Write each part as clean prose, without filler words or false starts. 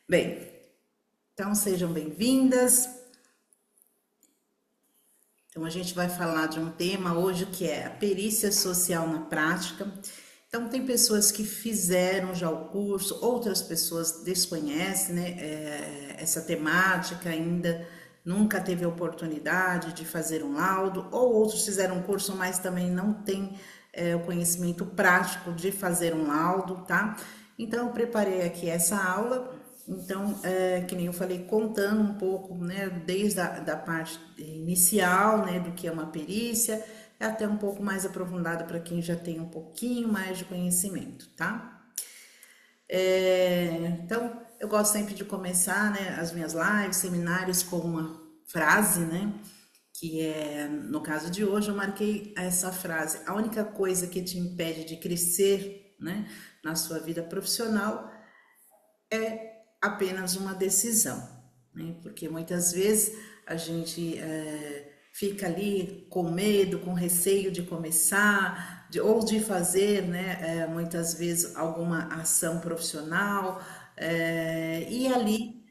Bem, então sejam bem-vindas. Então a gente vai falar de um tema hoje que é a perícia social na prática. Então tem pessoas que fizeram já o curso, outras pessoas desconhecem, né, essa temática ainda, nunca teve a oportunidade de fazer um laudo, ou outros fizeram um curso, mas também não tem o conhecimento prático de fazer um laudo, tá? Então eu preparei aqui essa aula. Então, que nem eu falei, contando um pouco, né, desde da parte inicial, né, do que é uma perícia, até um pouco mais aprofundado para quem já tem um pouquinho mais de conhecimento, tá? Então, eu gosto sempre de começar, né, as minhas lives, seminários com uma frase, né, que é, no caso de hoje, eu marquei essa frase: a única coisa que te impede de crescer, né, na sua vida profissional apenas uma decisão, né? Porque muitas vezes a gente fica ali com medo, com receio de começar, ou de fazer, né? Muitas vezes alguma ação profissional, e ali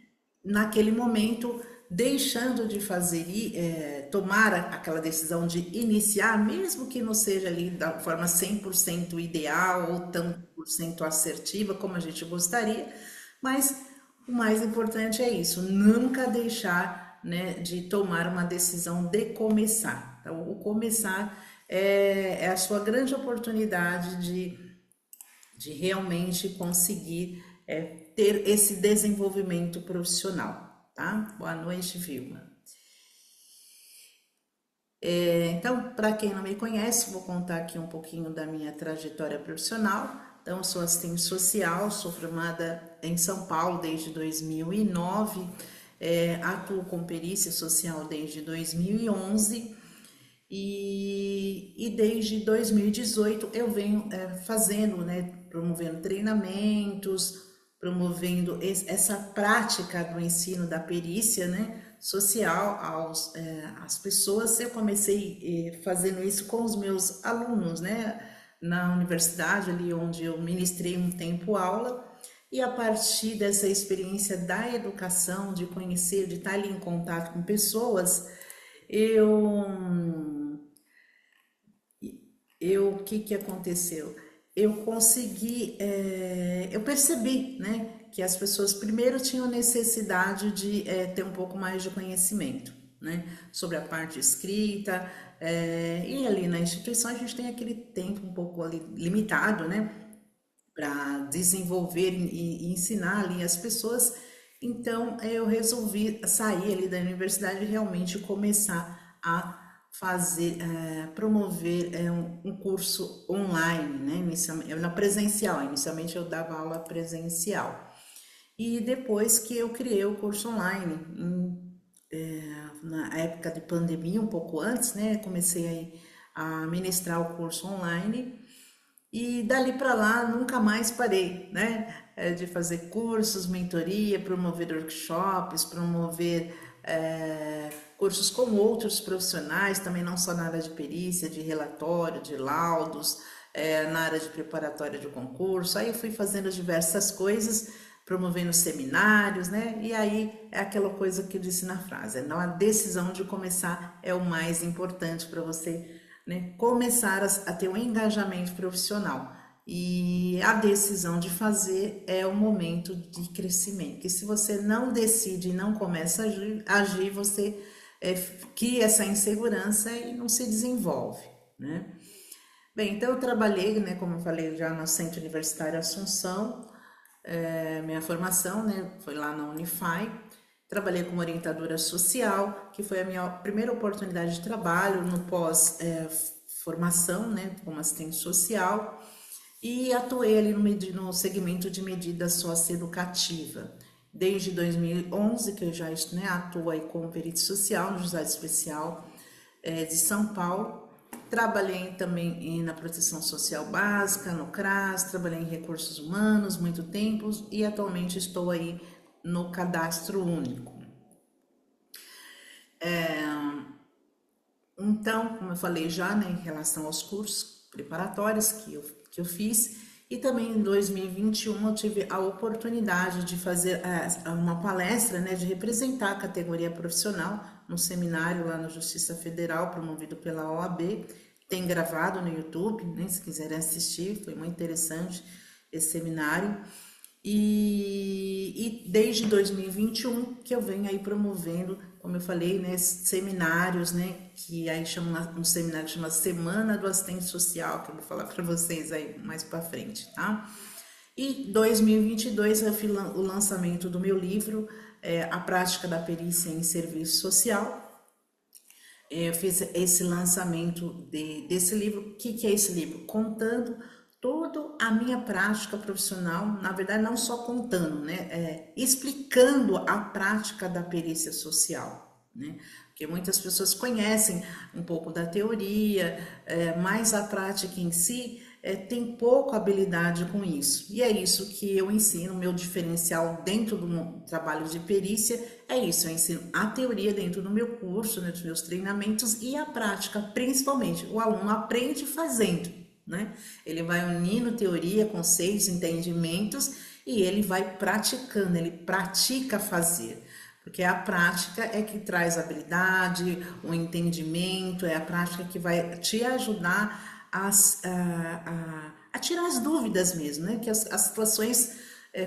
naquele momento deixando de fazer e tomar aquela decisão de iniciar, mesmo que não seja ali da forma 100% ideal ou tão por cento assertiva como a gente gostaria, mas o mais importante é isso, nunca deixar, né, de tomar uma decisão de começar. Então, o começar é a sua grande oportunidade de realmente conseguir ter esse desenvolvimento profissional, tá? Boa noite, Vilma. Então, para quem não me conhece, vou contar aqui um pouquinho da minha trajetória profissional. Então, eu sou assistente social, sou formada em São Paulo desde 2009, atuo com perícia social desde 2011 e desde 2018 eu venho fazendo, né, promovendo treinamentos, promovendo essa prática do ensino da perícia, né, social às pessoas. Eu comecei fazendo isso com os meus alunos, né, na universidade ali onde eu ministrei um tempo aula. E a partir dessa experiência da educação, de conhecer, de estar ali em contato com pessoas, eu o que que aconteceu? Eu consegui, eu percebi, né, que as pessoas primeiro tinham necessidade de ter um pouco mais de conhecimento, né, sobre a parte escrita, e ali na instituição a gente tem aquele tempo um pouco ali limitado, né, para desenvolver e ensinar ali as pessoas. Então eu resolvi sair ali da universidade e realmente começar a fazer, promover um curso online, né? Inicialmente, na presencial, inicialmente eu dava aula presencial. E depois que eu criei o curso online, na época de pandemia, um pouco antes, né? Comecei aí a ministrar o curso online e dali para lá nunca mais parei, né? De fazer cursos, mentoria, promover workshops, promover cursos com outros profissionais, também não só na área de perícia, de relatório, de laudos, na área de preparatória de concurso. Aí eu fui fazendo diversas coisas, promovendo seminários, né? E aí é aquela coisa que eu disse na frase, não, a decisão de começar é o mais importante para você, né, começar a ter um engajamento profissional. E a decisão de fazer é o momento de crescimento. Que se você não decide e não começa a agir, você cria essa insegurança e não se desenvolve, né? Bem, então eu trabalhei, né, como eu falei, já no Centro Universitário Assunção. Minha formação, né, foi lá na Unify. Trabalhei como orientadora social, que foi a minha primeira oportunidade de trabalho no pós-formação, né, como assistente social, e atuei ali no segmento de medida socioeducativa. Desde 2011, que eu já, né, atuo aí como perito social no Juizado Especial de São Paulo. Trabalhei também na proteção social básica, no CRAS, trabalhei em recursos humanos muito tempo e atualmente estou aí no cadastro único. Então, como eu falei já, né, em relação aos cursos preparatórios que eu fiz, E também em 2021 eu tive a oportunidade de fazer uma palestra, né, de representar a categoria profissional num seminário lá na Justiça Federal, promovido pela OAB. Tem gravado no YouTube, né, se quiserem assistir, foi muito interessante esse seminário. E desde 2021 que eu venho aí promovendo, como eu falei, né, seminários, né, que aí chama um seminário que chama Semana do Assistente Social, que eu vou falar para vocês aí mais para frente, tá? E 2022 eu fiz o lançamento do meu livro, A Prática da Perícia em Serviço Social. Eu fiz esse lançamento desse livro. O que é esse livro? Contando toda a minha prática profissional, na verdade não só contando, né, explicando a prática da perícia social, né, porque muitas pessoas conhecem um pouco da teoria, mas a prática em si tem pouca habilidade com isso, e é isso que eu ensino. Meu diferencial dentro do meu trabalho de perícia é isso: eu ensino a teoria dentro do meu curso, né, dos meus treinamentos, e a prática, principalmente. O aluno aprende fazendo, né? Ele vai unindo teoria, conceitos, entendimentos, e ele vai praticando, ele pratica fazer. Porque a prática é que traz habilidade, o entendimento, é a prática que vai te ajudar a tirar as dúvidas mesmo, né? Que as situações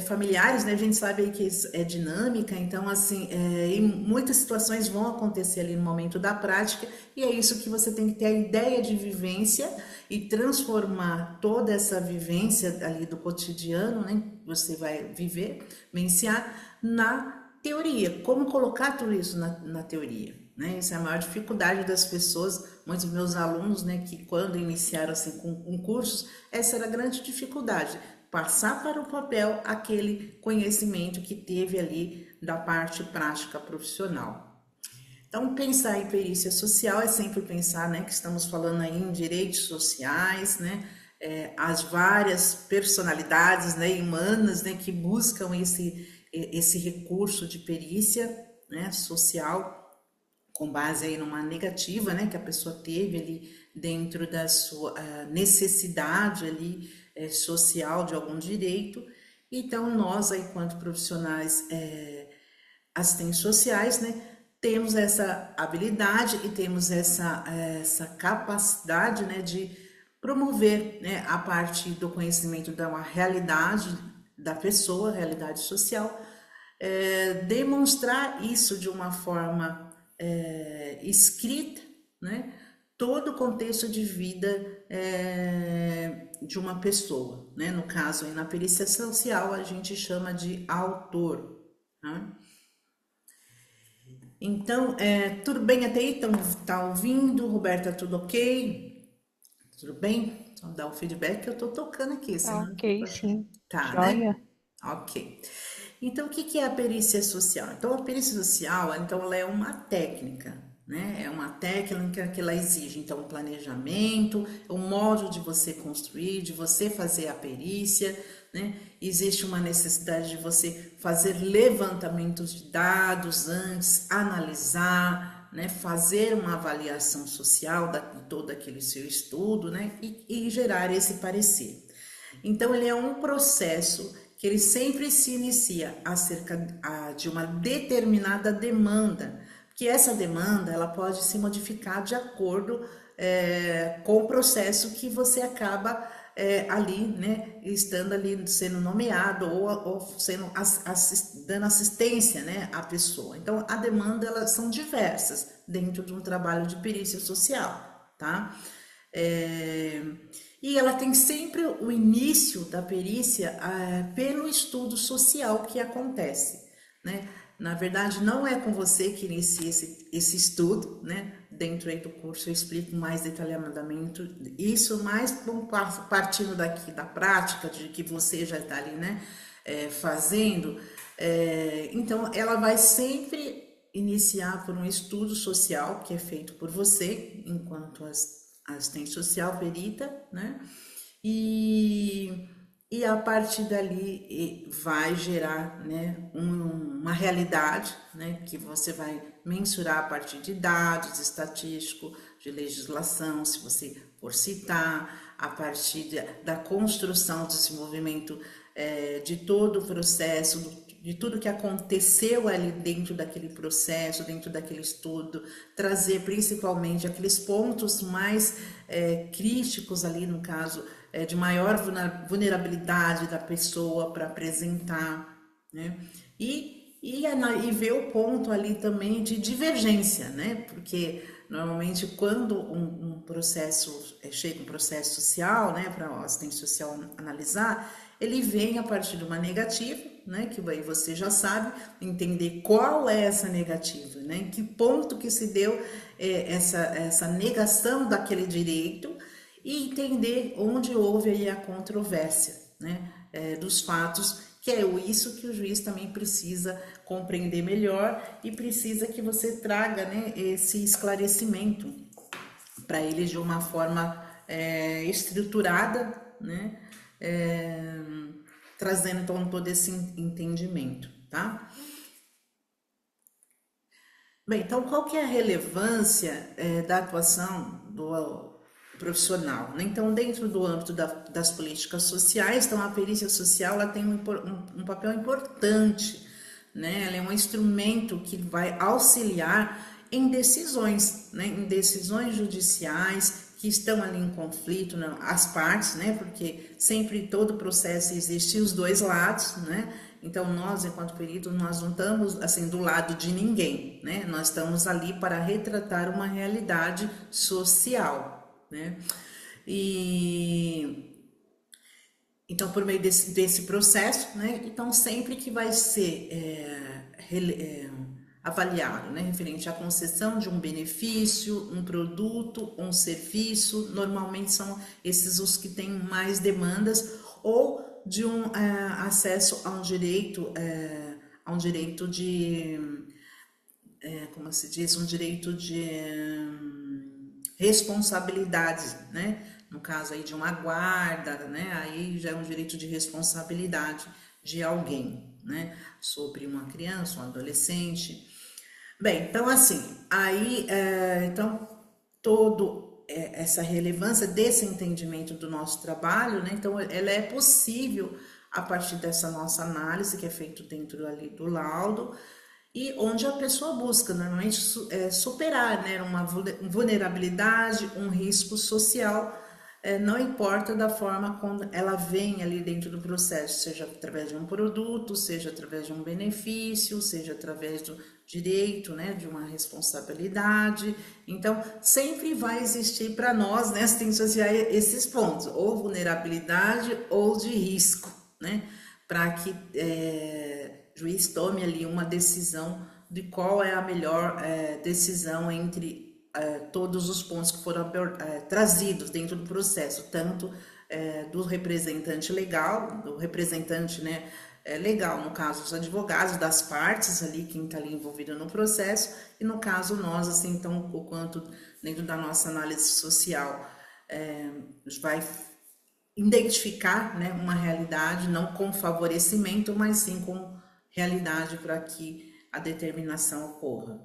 familiares, né? A gente sabe aí que é dinâmica, então assim, em muitas situações vão acontecer ali no momento da prática, e é isso que você tem que ter a ideia de vivência e transformar toda essa vivência ali do cotidiano, né? Você vai viver, vivenciar na teoria. Como colocar tudo isso na teoria? Né? Essa é a maior dificuldade das pessoas, muitos dos meus alunos, né, que quando iniciaram assim com cursos, essa era a grande dificuldade, passar para o papel aquele conhecimento que teve ali da parte prática profissional. Então, pensar em perícia social é sempre pensar, né, que estamos falando aí em direitos sociais, né, as várias personalidades, né, humanas, né, que buscam esse recurso de perícia, né, social, com base aí numa negativa, né, que a pessoa teve ali dentro da sua necessidade ali social de algum direito. Então, nós aí, enquanto profissionais assistentes sociais, né, temos essa habilidade e temos essa capacidade, né, de promover, né, a parte do conhecimento da uma realidade da pessoa, realidade social, demonstrar isso de uma forma escrita, né? Todo o contexto de vida de uma pessoa, né? No caso, aí, na perícia social, a gente chama de autor. Né? Então, tudo bem até aí? Então, tá ouvindo? Roberta, tudo ok? Tudo bem? Então, dá o feedback que eu tô tocando aqui, Tá senão... ok, sim. Tá, né? Joia. Ok. Então, o que que é a perícia social? Então, a perícia social, então, ela é uma técnica, né? É uma técnica que ela exige, então, um planejamento, um modo de você construir, de você fazer a perícia, né? Existe uma necessidade de você fazer levantamentos de dados antes, analisar, né? Fazer uma avaliação social de todo aquele seu estudo, né? E gerar esse parecer. Então, ele é um processo que ele sempre se inicia acerca de uma determinada demanda, que essa demanda ela pode se modificar de acordo com o processo que você acaba ali, né, estando ali sendo nomeado ou sendo dando assistência, né, à pessoa. Então, a demanda elas são diversas dentro de um trabalho de perícia social, tá? É, e ela tem sempre o início da perícia pelo estudo social que acontece, né? Na verdade, não é com você que inicia esse estudo, né? Dentro aí do curso eu explico mais detalhadamente isso, mais partindo daqui da prática, de que você já está ali, né? Fazendo. Então, ela vai sempre iniciar por um estudo social que é feito por você, enquanto assistente social, perita, né? E, e a partir dali vai gerar, né, uma realidade, né, que você vai mensurar a partir de dados estatísticos, de legislação, se você for citar, a partir da construção, desenvolvimento de todo o processo, de tudo que aconteceu ali dentro daquele processo, dentro daquele estudo, trazer principalmente aqueles pontos mais críticos ali, no caso, de maior vulnerabilidade da pessoa para apresentar, né? E ver o ponto ali também de divergência, né? Porque normalmente quando um processo chega um processo social, né, para o assistente social analisar, ele vem a partir de uma negativa, né, que aí você já sabe entender qual é essa negativa, né, em que ponto que se deu essa negação daquele direito e entender onde houve aí a controvérsia, né, dos fatos, que é isso que o juiz também precisa compreender melhor e precisa que você traga, né, esse esclarecimento para ele de uma forma estruturada, né, trazendo então todo esse entendimento, tá? Bem, então qual que é a relevância da atuação do profissional, né? Então, dentro do âmbito das políticas sociais, então a perícia social ela tem um papel importante, né? Ela é um instrumento que vai auxiliar em decisões, né? Em decisões judiciais que estão ali em conflito, né? As partes, né? Porque sempre todo processo existe os dois lados, né? Então, nós, enquanto peritos, nós não estamos, assim, do lado de ninguém, né? Nós estamos ali para retratar uma realidade social, né? E então, por meio desse processo, né? Então, sempre que vai ser avaliado, né? Referente à concessão de um benefício, um produto, um serviço, normalmente são esses os que têm mais demandas, ou de um acesso a um direito de, como se diz, um direito de responsabilidade, né? No caso aí de uma guarda, né? Aí já é um direito de responsabilidade de alguém, né? Sobre uma criança, um adolescente. Bem, então assim, aí, então, essa relevância desse entendimento do nosso trabalho, né? Então, ela é possível a partir dessa nossa análise que é feito dentro ali do laudo e onde a pessoa busca normalmente superar, né, uma vulnerabilidade, um risco social, não importa da forma como ela vem ali dentro do processo, seja através de um produto, seja através de um benefício, seja através do direito, né, de uma responsabilidade. Então, sempre vai existir para nós, né, assistentes sociais, esses pontos, ou vulnerabilidade ou de risco, né, para que o juiz tome ali uma decisão de qual é a melhor decisão entre todos os pontos que foram trazidos dentro do processo, tanto do representante legal, do representante, né, legal, no caso os advogados das partes ali, quem está ali envolvido no processo, e no caso nós, assim, então, o quanto dentro da nossa análise social vai identificar, né, uma realidade, não com favorecimento, mas sim com realidade para que a determinação ocorra.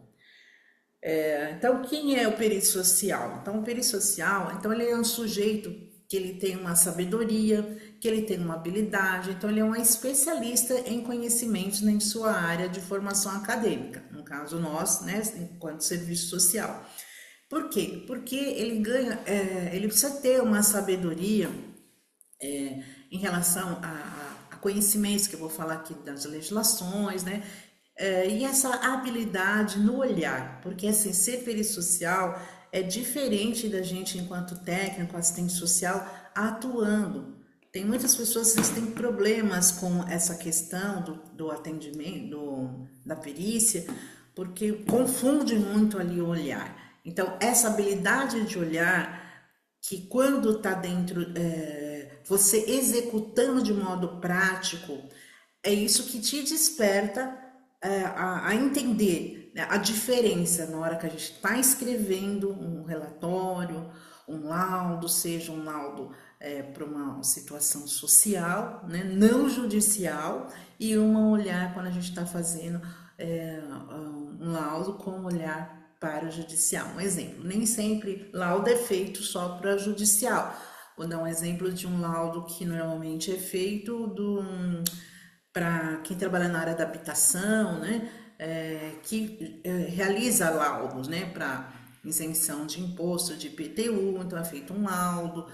Então, quem é o perito social? Então, o perito social, então ele é um sujeito que ele tem uma sabedoria, que ele tem uma habilidade, então ele é um especialista em conhecimentos em sua área de formação acadêmica, no caso nós, né, enquanto serviço social. Por quê? Porque ele ganha, ele precisa ter uma sabedoria em relação a conhecimentos, que eu vou falar aqui das legislações, né? E essa habilidade no olhar, porque assim, ser perito social é diferente da gente enquanto técnico, assistente social, atuando. Tem muitas pessoas que têm problemas com essa questão do atendimento, da perícia, porque confunde muito ali o olhar. Então, essa habilidade de olhar, que quando está dentro, você executando de modo prático, é isso que te desperta a entender, né, a diferença na hora que a gente está escrevendo um relatório, um laudo, seja um laudo para uma situação social, né, não judicial, e um olhar quando a gente está fazendo um laudo com um olhar para o judicial. Um exemplo, nem sempre laudo é feito só para judicial. Vou dar um exemplo de um laudo que normalmente é feito para quem trabalha na área da habitação, né? Realiza laudos, né? Para isenção de imposto de IPTU, então é feito um laudo.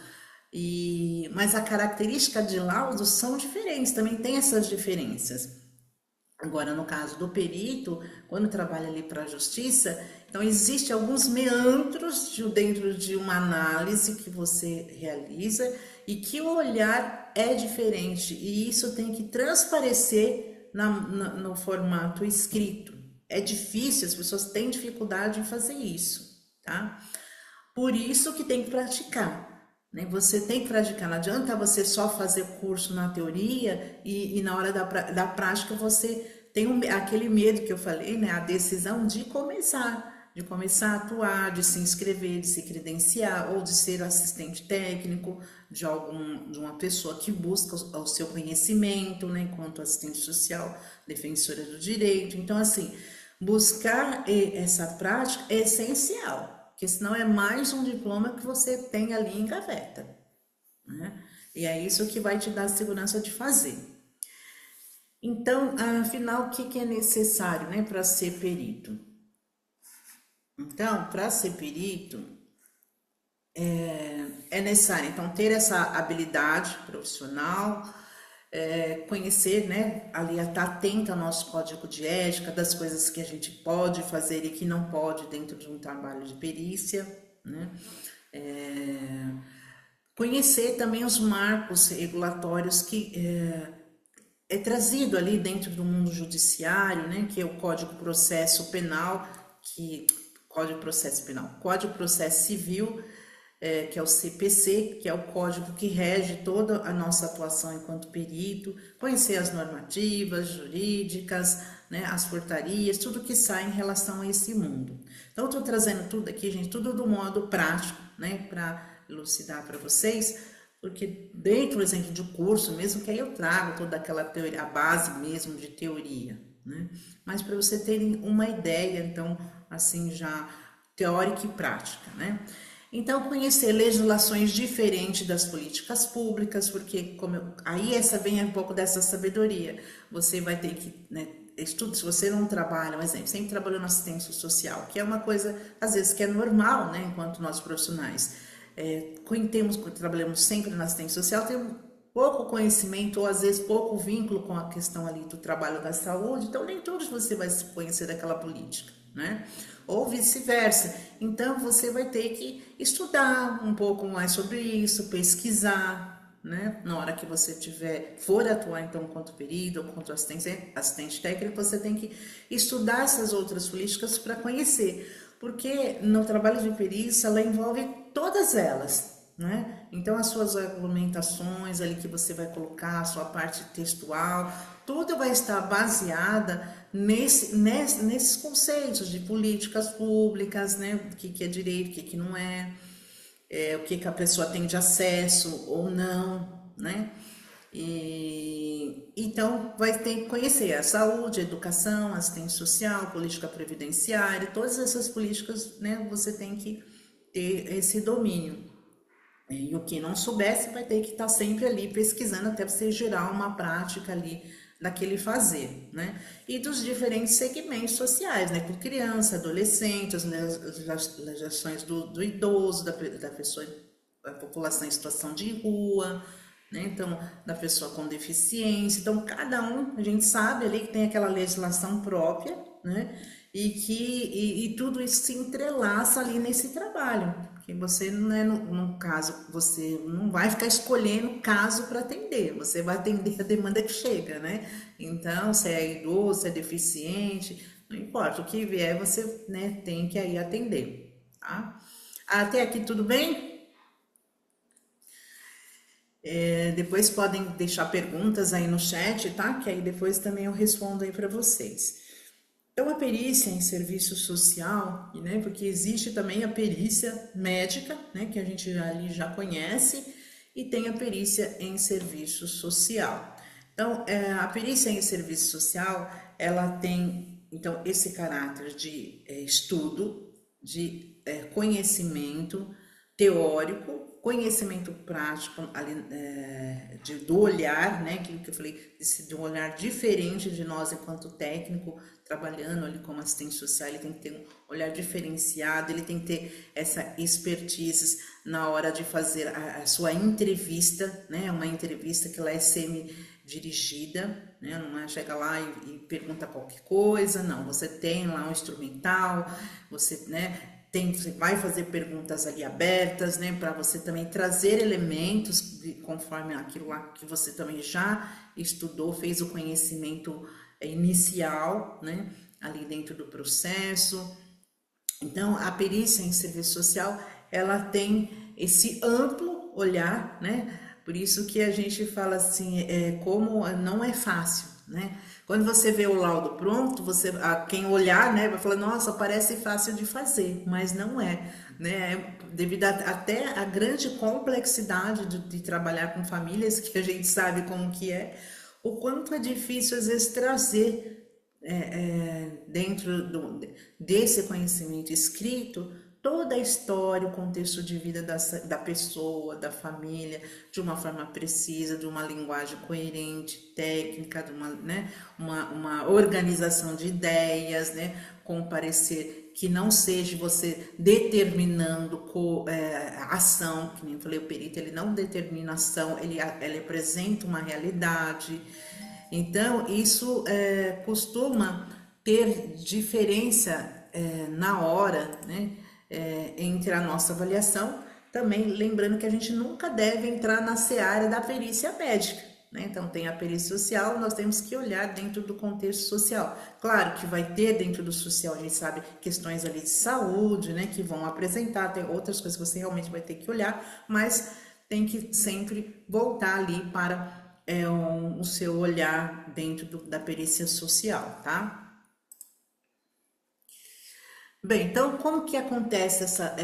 Mas a característica de laudos são diferentes, também tem essas diferenças. Agora, no caso do perito, quando trabalha ali para a justiça, então existe alguns meandros dentro de uma análise que você realiza e que o olhar é diferente e isso tem que transparecer no formato escrito. É difícil, as pessoas têm dificuldade em fazer isso, tá? Por isso que tem que praticar, né? Você tem que praticar, não adianta você só fazer curso na teoria e na hora da prática você tem aquele medo que eu falei, né? A decisão de começar a atuar, de se inscrever, de se credenciar ou de ser assistente técnico de uma pessoa que busca o seu conhecimento, né? Enquanto assistente social, defensora do direito. Então, assim, buscar essa prática é essencial. Porque senão é mais um diploma que você tem ali em gaveta, né? E é isso que vai te dar segurança de fazer. Então, afinal, o que é necessário, né, para ser perito? Então, para ser perito, é necessário, então, ter essa habilidade profissional, conhecer, né, ali estar atento ao nosso código de ética, das coisas que a gente pode fazer e que não pode dentro de um trabalho de perícia, né? Conhecer também os marcos regulatórios que é trazido ali dentro do mundo judiciário, né, que é o Código de Processo Penal, Código de Processo Civil, que é o CPC, que é o código que rege toda a nossa atuação enquanto perito, conhecer as normativas jurídicas, né, as portarias, tudo que sai em relação a esse mundo. Então, estou trazendo tudo aqui, gente, tudo do modo prático, né, para elucidar para vocês, porque dentro, por exemplo, de um curso mesmo, que aí eu trago toda aquela teoria, a base mesmo de teoria, né, mas para você terem uma ideia, então, assim, já teórica e prática, né. Então, conhecer legislações diferentes das políticas públicas, porque aí essa vem um pouco dessa sabedoria. Você vai ter que, né, se você não trabalha, por exemplo, sempre trabalhou na assistência social, que é uma coisa, às vezes, que é normal, né, enquanto nós profissionais. Quando trabalhamos sempre na assistência social, temos pouco conhecimento ou, às vezes, pouco vínculo com a questão ali do trabalho da saúde, então nem tudo você vai conhecer daquela política, né? Ou vice-versa. Então, você vai ter que estudar um pouco mais sobre isso, pesquisar, né? Na hora que você for atuar, então, quanto perito ou quanto assistente técnico, você tem que estudar essas outras políticas para conhecer. Porque no trabalho de perícia, ela envolve todas elas, né? Então, as suas argumentações ali que você vai colocar, a sua parte textual, tudo vai estar baseada nesses conceitos de políticas públicas, né? O que é direito, o que não é, o que a pessoa tem de acesso ou não, né? Então, vai ter que conhecer a saúde, a educação, a assistência social, política previdenciária, todas essas políticas, né? Você tem que ter esse domínio. E o que não soubesse vai ter que estar sempre ali pesquisando até você gerar uma prática ali daquele fazer, né? E dos diferentes segmentos sociais, né? Com criança, adolescente, as legislações do idoso, da pessoa, da população em situação de rua, né? Então, da pessoa com deficiência. Então, cada um, a gente sabe ali que tem aquela legislação própria, né? E tudo isso se entrelaça ali nesse trabalho. Porque você não é, no caso, você não vai ficar escolhendo caso para atender, você vai atender a demanda que chega, né? Então, se é idoso, se é deficiente, não importa, o que vier, você, né, tem que aí atender, tá? Até aqui tudo bem? Depois podem deixar perguntas aí no chat, tá? Que aí depois também eu respondo aí para vocês. Então, a perícia em serviço social, né, porque existe também a perícia médica, né, que a gente ali já conhece, e tem a perícia em serviço social. Então, a perícia em serviço social, ela tem, então, esse caráter de estudo, de conhecimento teórico, conhecimento prático ali, do olhar, né? Aquilo que eu falei, de um olhar diferente de nós enquanto técnico, trabalhando ali como assistente social, ele tem que ter um olhar diferenciado, ele tem que ter essa expertise na hora de fazer a sua entrevista, né? Uma entrevista que ela é semi-dirigida, né? Não é chega lá e pergunta qualquer coisa, não. Você tem lá um instrumental, você, né? Você vai fazer perguntas ali abertas, né, para você também trazer elementos conforme aquilo lá que você também já estudou, fez o conhecimento inicial, né, ali dentro do processo. Então, a perícia em serviço social, ela tem esse amplo olhar, né? Por isso que a gente fala assim, como não é fácil, né? Quando você vê o laudo pronto, quem olhar, né, vai falar, nossa, parece fácil de fazer, mas não é, né? Devido até a grande complexidade de trabalhar com famílias, que a gente sabe como que é, o quanto é difícil às vezes trazer dentro desse conhecimento escrito, toda a história, o contexto de vida da pessoa, da família, de uma forma precisa, de uma linguagem coerente, técnica, de uma, né, uma organização de ideias, né, com um parecer que não seja você determinando ação, que nem eu falei, o perito ele não determina ação, ele apresenta uma realidade. Então, isso costuma ter diferença na hora, né, entre a nossa avaliação. Também lembrando que a gente nunca deve entrar na seara da perícia médica, né? Então, tem a perícia social, nós temos que olhar dentro do contexto social. Claro que vai ter dentro do social, a gente sabe, questões ali de saúde, né, que vão apresentar, tem outras coisas que você realmente vai ter que olhar, mas tem que sempre voltar ali para o seu olhar dentro da perícia social, tá? Bem, então como que acontece essa,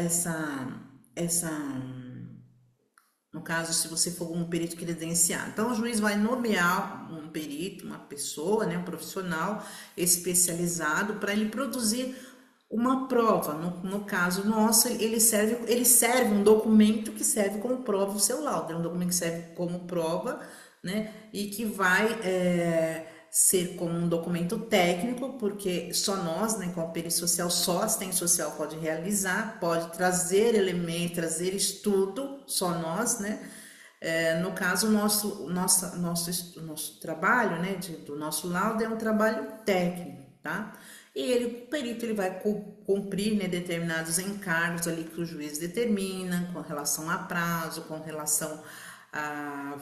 no caso, se você for um perito credenciado? Então o juiz vai nomear um perito, uma pessoa, né, um profissional especializado para ele produzir uma prova. No caso nosso, ele serve um documento que serve como prova o seu laudo, é um documento que serve como prova, né, e que vai ser como um documento técnico, porque só nós, né, com a perícia social, só a assistente social pode realizar, pode trazer elementos, trazer estudo, só nós, né. No caso, nosso trabalho, né, do nosso laudo é um trabalho técnico, tá? E o perito, ele vai cumprir, né, determinados encargos ali que o juiz determina, com relação a prazo, com relação a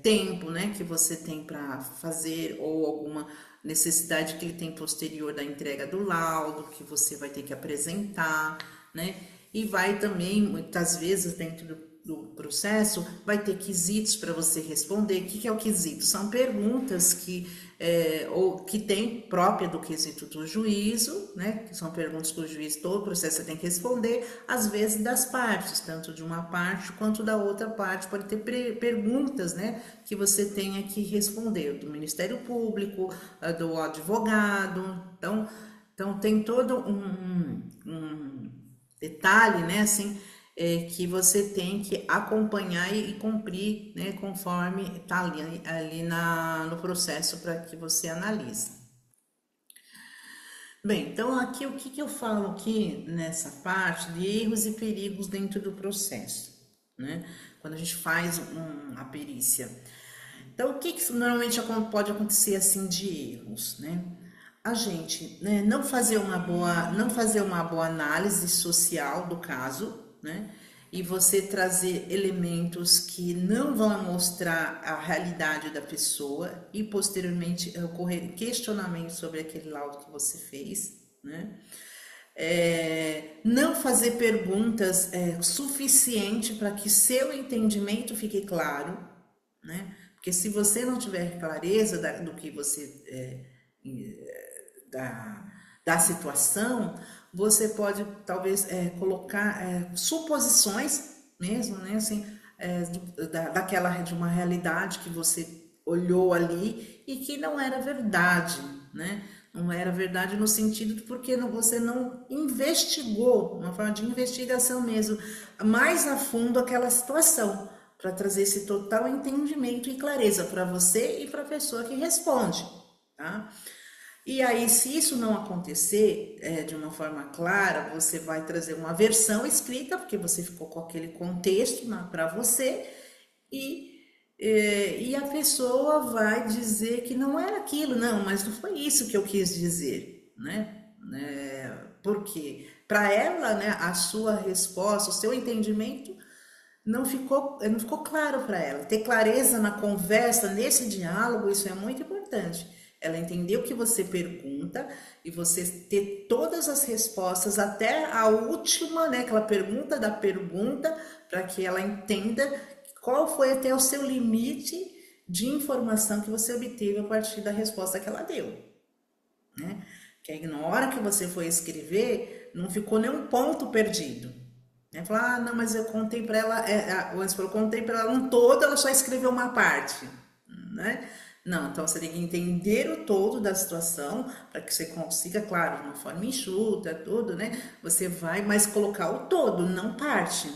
tempo, né, que você tem para fazer, ou alguma necessidade que ele tem posterior da entrega do laudo, que você vai ter que apresentar, né? E vai também, muitas vezes, dentro do processo, vai ter quesitos para você responder. O que é o quesito? São perguntas ou que tem própria do quesito do juízo, né? Que são perguntas que o juiz, todo o processo você tem que responder, às vezes das partes, tanto de uma parte quanto da outra parte. Pode ter perguntas, né? Que você tenha que responder, do Ministério Público, do advogado. Então tem todo um detalhe, né? Assim, que você tem que acompanhar e cumprir, né, conforme está ali no processo para que você analise. Bem, então aqui o que eu falo aqui nessa parte de erros e perigos dentro do processo, né? Quando a gente faz a perícia. Então, o que normalmente pode acontecer assim de erros, né? A gente, né, não fazer uma boa análise social do caso, né? E você trazer elementos que não vão mostrar a realidade da pessoa e posteriormente ocorrer questionamento sobre aquele laudo que você fez, né? Não fazer perguntas suficiente para que seu entendimento fique claro, né? Porque se você não tiver clareza do que você da situação, você pode talvez colocar suposições mesmo, né? Assim, de uma realidade que você olhou ali e que não era verdade, né? Não era verdade no sentido de porque você não investigou, uma forma de investigação mesmo, mais a fundo aquela situação, para trazer esse total entendimento e clareza para você e para a pessoa que responde, tá? E aí, se isso não acontecer de uma forma clara, você vai trazer uma versão escrita, porque você ficou com aquele contexto para você, e, e a pessoa vai dizer que não era aquilo, não, mas não foi isso que eu quis dizer, né? Porque para ela, né, a sua resposta, o seu entendimento não ficou claro para ela. Ter clareza na conversa, nesse diálogo, isso é muito importante. Ela entender o que você pergunta e você ter todas as respostas até a última, né, aquela pergunta da pergunta, para que ela entenda qual foi até o seu limite de informação que você obteve a partir da resposta que ela deu, né? Que aí na hora que você foi escrever, não ficou nenhum ponto perdido. Falar, não, mas eu contei para ela, eu contei para ela um todo, ela só escreveu uma parte, né? Não, então você tem que entender o todo da situação para que você consiga, claro, de uma forma enxuta, tudo, né? Você vai mais colocar o todo, não parte,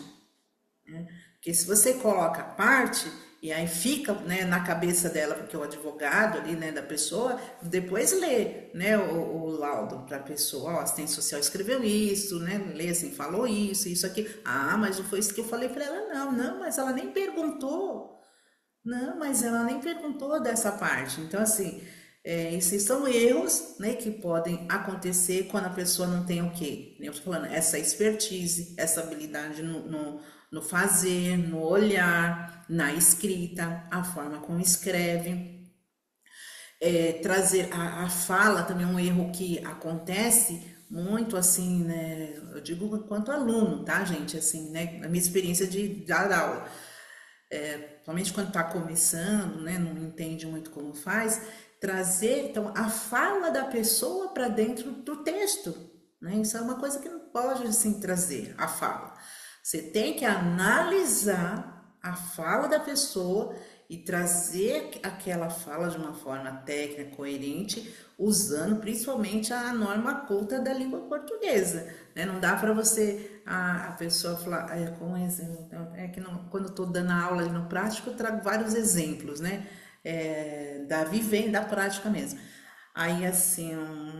né? Porque se você coloca parte e aí fica, né, na cabeça dela, porque o advogado ali, né, da pessoa, depois lê, né, o laudo para a pessoa, ó, assistente social escreveu isso, né, lê assim, falou isso aqui. Ah, mas não foi isso que eu falei para ela, não, mas ela nem perguntou. Não, mas ela nem perguntou dessa parte. Então, assim, esses são erros, né, que podem acontecer quando a pessoa não tem o quê? Nem eu tô falando, essa expertise, essa habilidade no fazer, no olhar, na escrita, a forma como escreve. Trazer a fala também é um erro que acontece muito assim, né? Eu digo quanto aluno, tá, gente? Assim, né? Na minha experiência de dar aula. Principalmente quando está começando, né, não entende muito como faz, trazer então a fala da pessoa para dentro do texto, né? Isso é uma coisa que não pode assim trazer a fala. Você tem que analisar a fala da pessoa e trazer aquela fala de uma forma técnica, coerente, usando principalmente a norma culta da língua portuguesa, né? Não dá para você, a pessoa falar, como exemplo, que não, quando eu estou dando aula no prático, eu trago vários exemplos, né? Da vivência, da prática mesmo. Aí, assim,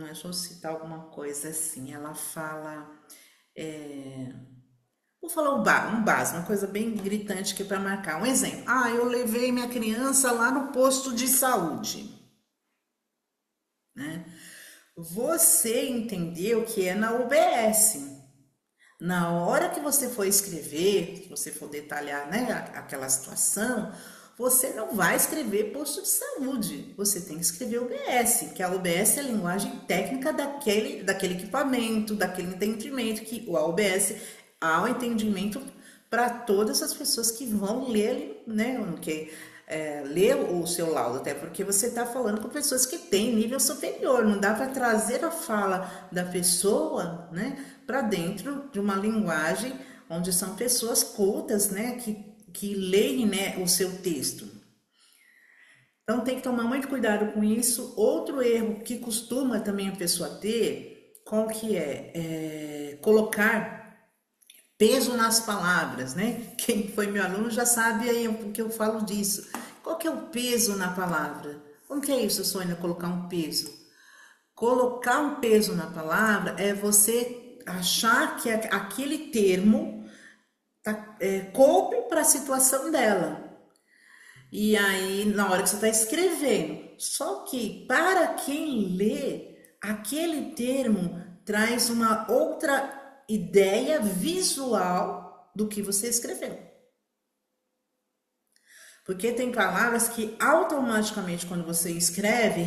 deixa eu citar alguma coisa assim, ela fala... Vou falar um básico, uma coisa bem gritante que é para marcar. Um exemplo. Eu levei minha criança lá no posto de saúde, né? Você entendeu que é na UBS. Na hora que você for escrever, se você for detalhar, né, aquela situação, você não vai escrever posto de saúde. Você tem que escrever UBS, que a UBS é a linguagem técnica daquele equipamento, daquele entendimento, que o UBS há o entendimento para todas as pessoas que vão ler, né, ler o seu laudo, até porque você está falando com pessoas que têm nível superior, não dá para trazer a fala da pessoa, né, para dentro de uma linguagem onde são pessoas cultas, né, que leem, né, o seu texto. Então tem que tomar muito cuidado com isso. Outro erro que costuma também a pessoa ter, qual que colocar peso nas palavras, né? Quem foi meu aluno já sabe aí o que eu falo disso. Qual que é o peso na palavra? Como que é isso, Sônia, colocar um peso? Colocar um peso na palavra é você achar que aquele termo coube para a situação dela. E aí, na hora que você está escrevendo. Só que, para quem lê, aquele termo traz uma outra ideia visual do que você escreveu. Porque tem palavras que automaticamente, quando você escreve,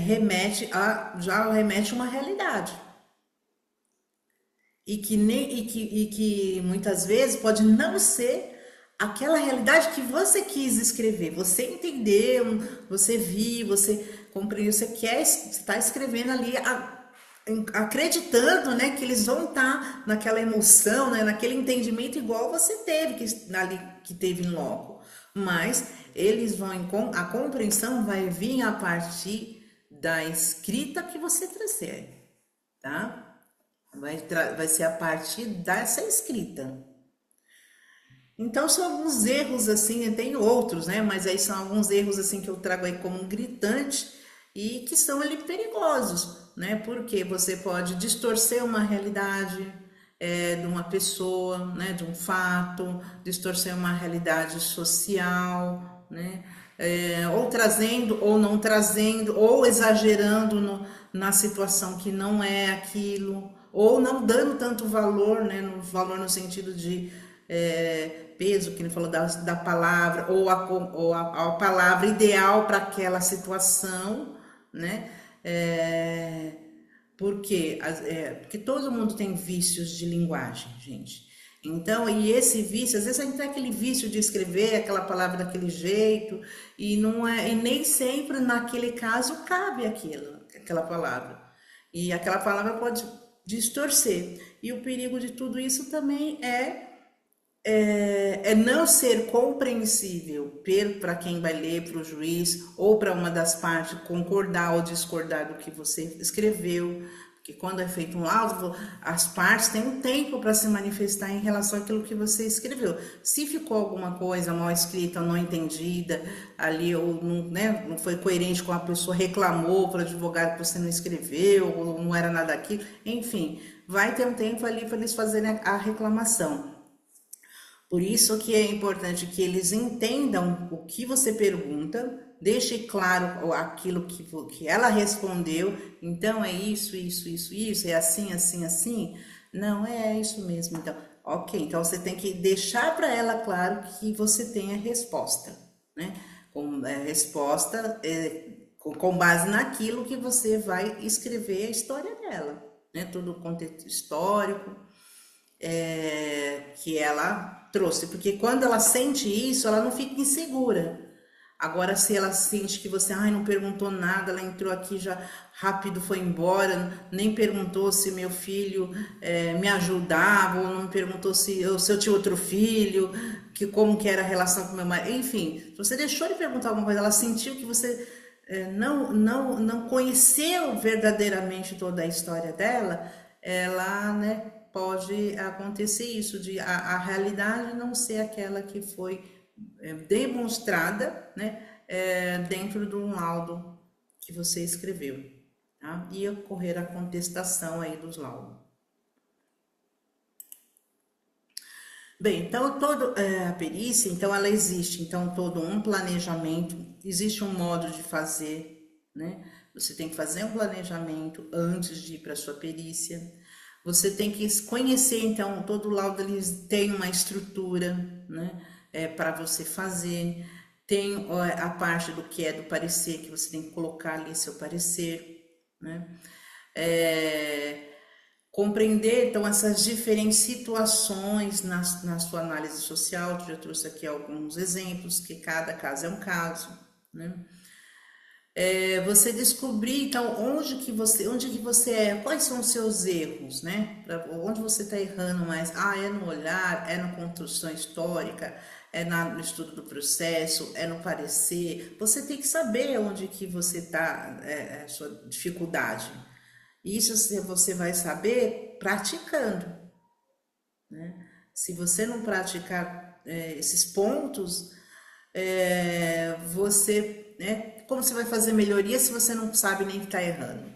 já remete a uma realidade. E que muitas vezes pode não ser aquela realidade que você quis escrever. Você entendeu, você viu, você compreendeu, você está escrevendo ali, acreditando, né, que eles vão estar naquela emoção, né, naquele entendimento igual você teve que teve em loco. Mas eles a compreensão vai vir a partir da escrita que você trazer, tá? Vai ser a partir dessa escrita. Então são alguns erros assim, tem outros, né? Mas aí são alguns erros assim que eu trago aí como gritante e que são ali perigosos, né? Porque você pode distorcer uma realidade de uma pessoa, né? De um fato, distorcer uma realidade social, né? Ou trazendo ou não trazendo, ou exagerando na situação que não é aquilo, ou não dando tanto valor, né? No valor no sentido de peso, que ele falou da palavra, ou a palavra ideal para aquela situação, né? Porque todo mundo tem vícios de linguagem, gente. Então, e esse vício, às vezes a gente tem aquele vício de escrever aquela palavra daquele jeito, e não é, e nem sempre naquele caso cabe aquela palavra. E aquela palavra pode distorcer. E o perigo de tudo isso também é não ser compreensível para quem vai ler, para o juiz ou para uma das partes concordar ou discordar do que você escreveu, porque quando é feito um laudo, as partes têm um tempo para se manifestar em relação àquilo que você escreveu. Se ficou alguma coisa mal escrita, não entendida ali, ou não, né, não foi coerente com a pessoa, reclamou para o advogado que você não escreveu, ou não era nada aquilo, enfim, vai ter um tempo ali para eles fazerem a reclamação. Por isso que é importante que eles entendam o que você pergunta, deixe claro aquilo que ela respondeu. Então é isso, é assim, assim, assim. Não é isso mesmo. Então, ok. Então você tem que deixar para ela claro que você tem a resposta, né? Resposta com base naquilo que você vai escrever a história dela, né? Todo o contexto histórico que ela trouxe, porque quando ela sente isso, ela não fica insegura. Agora, se ela sente que você não perguntou nada, ela entrou aqui já rápido, foi embora, nem perguntou se meu filho me ajudava, ou não perguntou se eu tinha outro filho, como que era a relação com meu marido, enfim, se você deixou de perguntar alguma coisa, ela sentiu que você não conheceu verdadeiramente toda a história dela, ela, né, pode acontecer isso, de a realidade não ser aquela que foi demonstrada, né, dentro de um laudo que você escreveu, tá? E ocorrer a contestação aí dos laudos. Bem, então a perícia, então ela existe, então todo um planejamento, existe um modo de fazer, né? Você tem que fazer um planejamento antes de ir para a sua perícia. Você tem que conhecer, então, todo laudo eles tem uma estrutura, né, para você fazer. Tem a parte do que é do parecer, que você tem que colocar ali seu parecer, né? Compreender, então, essas diferentes situações na sua análise social. Eu já trouxe aqui alguns exemplos, que cada caso é um caso, né? Você descobrir, então, onde que você quais são os seus erros, né? Onde você está errando mais? É no olhar, é na construção histórica, no estudo do processo, é no parecer. Você tem que saber onde que você está, a sua dificuldade. Isso você vai saber praticando, né? Se você não praticar esses pontos, você, né? Como você vai fazer melhoria se você não sabe nem que está errando?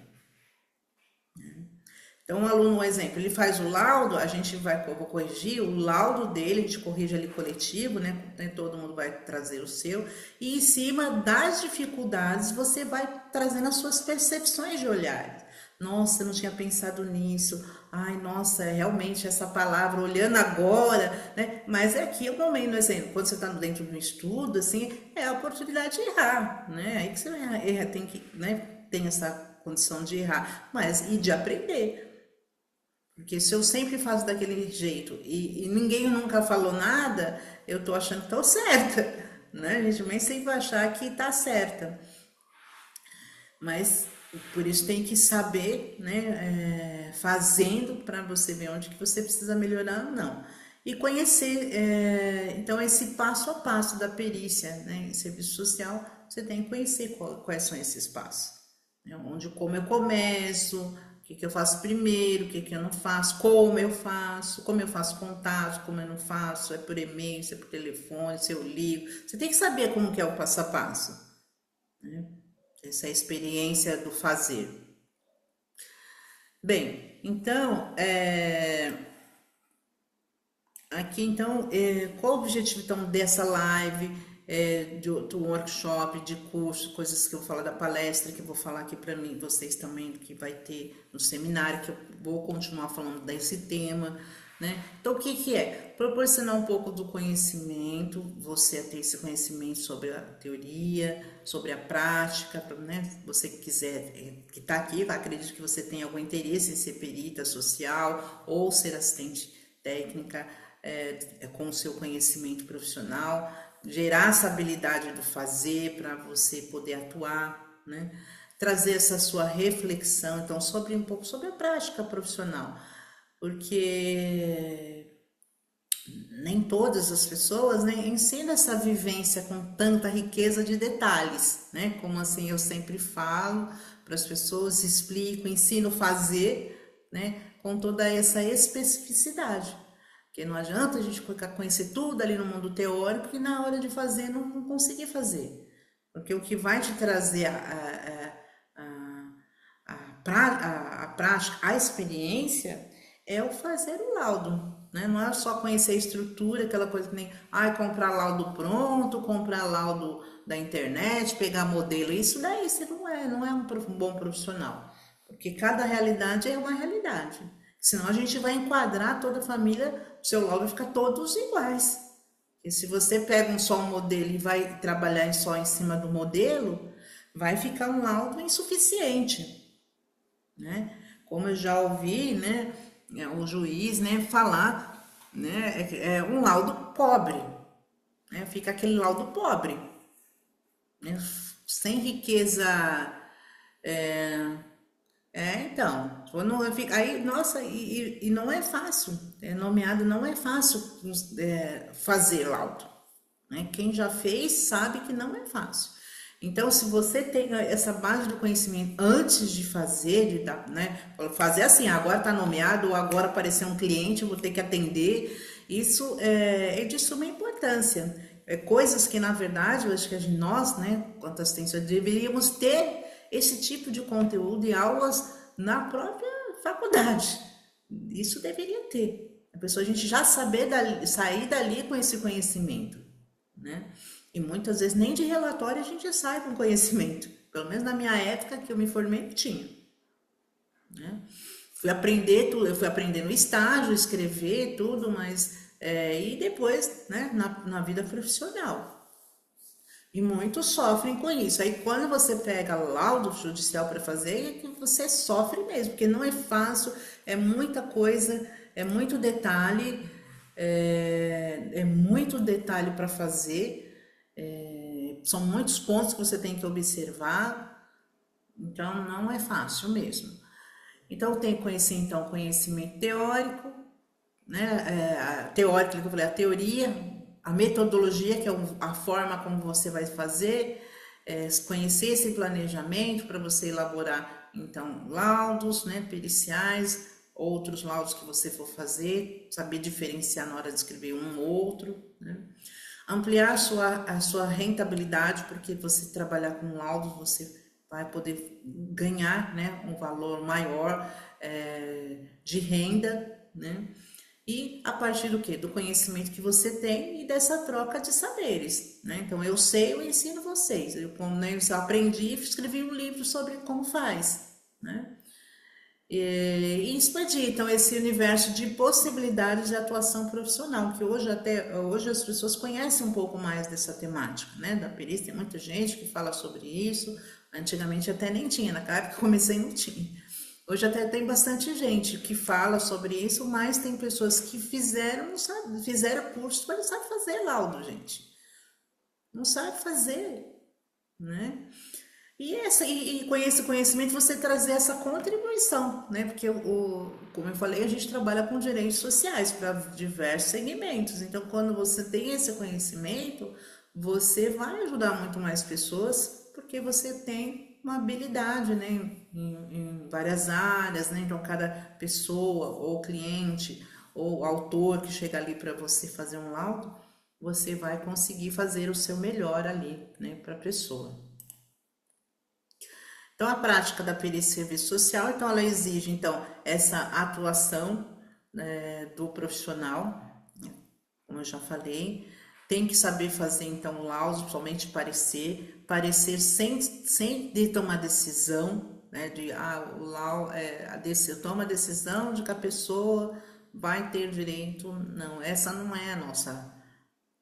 Então, um aluno, um exemplo, ele faz o laudo, eu vou corrigir o laudo dele, a gente corrige ali coletivo, né? Todo mundo vai trazer o seu, e em cima das dificuldades você vai trazendo as suas percepções de olhares. Nossa, eu não tinha pensado nisso. Ai, nossa, realmente essa palavra, olhando agora, né? Mas é aqui o momento, por exemplo, quando você está dentro de um estudo, assim, é a oportunidade de errar, né? Aí que você erra, tem que, né? Tem essa condição de errar, mas e de aprender. Porque se eu sempre faço daquele jeito e ninguém nunca falou nada, eu tô achando que tô certa, né? A gente nem sempre vai achar que tá certa. Mas por isso tem que saber, né, fazendo para você ver onde que você precisa melhorar ou não. E conhecer, então, esse passo a passo da perícia, né, em serviço social, você tem que conhecer quais são esses passos, né? Onde como eu começo, o que que eu faço primeiro, o que que eu não faço, como eu faço contato, como eu não faço, é por e-mail, se é por telefone, se eu ligo. Você tem que saber como que é o passo a passo, né? Essa é a experiência do fazer. Bem, então, aqui então, qual o objetivo então dessa live, do workshop, de curso, coisas que eu vou falar da palestra, que eu vou falar aqui para mim, vocês também, que vai ter no seminário, que eu vou continuar falando desse tema, né? Então, o que que é? Proporcionar um pouco do conhecimento, você ter esse conhecimento sobre a teoria, sobre a prática, né? Se você quiser, que está aqui, eu acredito que você tem algum interesse em ser perita social ou ser assistente técnica, com o seu conhecimento profissional, gerar essa habilidade do fazer para você poder atuar, né? Trazer essa sua reflexão, então, sobre um pouco sobre a prática profissional, porque nem todas as pessoas, né, ensinam essa vivência com tanta riqueza de detalhes, né? Como assim eu sempre falo para as pessoas, explico, ensino a fazer, né, com toda essa especificidade. Porque não adianta a gente conhecer tudo ali no mundo teórico e na hora de fazer não conseguir fazer. Porque o que vai te trazer a prática, a experiência, é o fazer o laudo, né? Não é só conhecer a estrutura, aquela coisa que nem, comprar laudo pronto, comprar laudo da internet, pegar modelo, isso daí você não é um bom profissional, porque cada realidade é uma realidade. Senão a gente vai enquadrar toda a família, o seu laudo vai ficar todos iguais. E se você pega só um modelo e vai trabalhar só em cima do modelo, vai ficar um laudo insuficiente, né? Como eu já ouvi, né, o juiz, né, falar, né, é um laudo pobre, né? Fica aquele laudo pobre, né, sem riqueza. Então, quando fica, aí, nossa, e não é fácil, nomeado não é fácil, fazer laudo, né? Quem já fez sabe que não é fácil. Então, se você tem essa base do conhecimento antes de fazer, de dar, né, fazer assim, agora está nomeado, ou agora apareceu um cliente, eu vou ter que atender, isso é de suma importância. Coisas que, na verdade, eu acho que nós, né, quanto assistência, deveríamos ter esse tipo de conteúdo e aulas na própria faculdade. Isso deveria ter. A pessoa, a gente já saber sair dali com esse conhecimento, né? E muitas vezes nem de relatório a gente sai com conhecimento. Pelo menos na minha época que eu me formei, tinha, né? Fui aprender tudo, eu fui aprender no estágio, escrever tudo, mas e depois, né, na vida profissional. E muitos sofrem com isso. Aí quando você pega laudo judicial para fazer, é que você sofre mesmo, porque não é fácil, é muita coisa, é muito detalhe, é muito detalhe para fazer, são muitos pontos que você tem que observar, então não é fácil mesmo. Então tem que conhecer então conhecimento teórico, né? Teórico, que eu falei, a teoria, a metodologia, que é a forma como você vai fazer, conhecer esse planejamento para você elaborar, então, laudos, né, periciais, outros laudos que você for fazer, saber diferenciar na hora de escrever um ou outro, né? Ampliar a sua rentabilidade, porque você trabalhar com laudos, você vai poder ganhar, né, um valor maior de renda, né? E a partir do quê? Do conhecimento que você tem e dessa troca de saberes, né? Então, eu sei, eu ensino vocês. Eu aprendi e escrevi um livro sobre como faz, né? E expandir, então, esse universo de possibilidades de atuação profissional, que hoje as pessoas conhecem um pouco mais dessa temática, né? Da perícia, tem muita gente que fala sobre isso. Antigamente até nem tinha, na época que eu comecei não tinha. Hoje até tem bastante gente que fala sobre isso, mas tem pessoas que fizeram, não sabe, fizeram curso, mas não sabe fazer laudo, gente. Não sabe fazer, né? E com esse conhecimento você trazer essa contribuição, né? Porque como eu falei, a gente trabalha com direitos sociais para diversos segmentos. Então, quando você tem esse conhecimento, você vai ajudar muito mais pessoas, porque você tem uma habilidade, né, em várias áreas, né? Então, cada pessoa ou cliente ou autor que chega ali para você fazer um laudo, você vai conseguir fazer o seu melhor ali, né, para a pessoa. Então, a prática da perícia de serviço social, então, ela exige, então, essa atuação, né, do profissional, como eu já falei, tem que saber fazer, então, o laudo, somente parecer sem de tomar decisão, né, de, o laudo, toma a decisão de que a pessoa vai ter direito, não, essa não é a nossa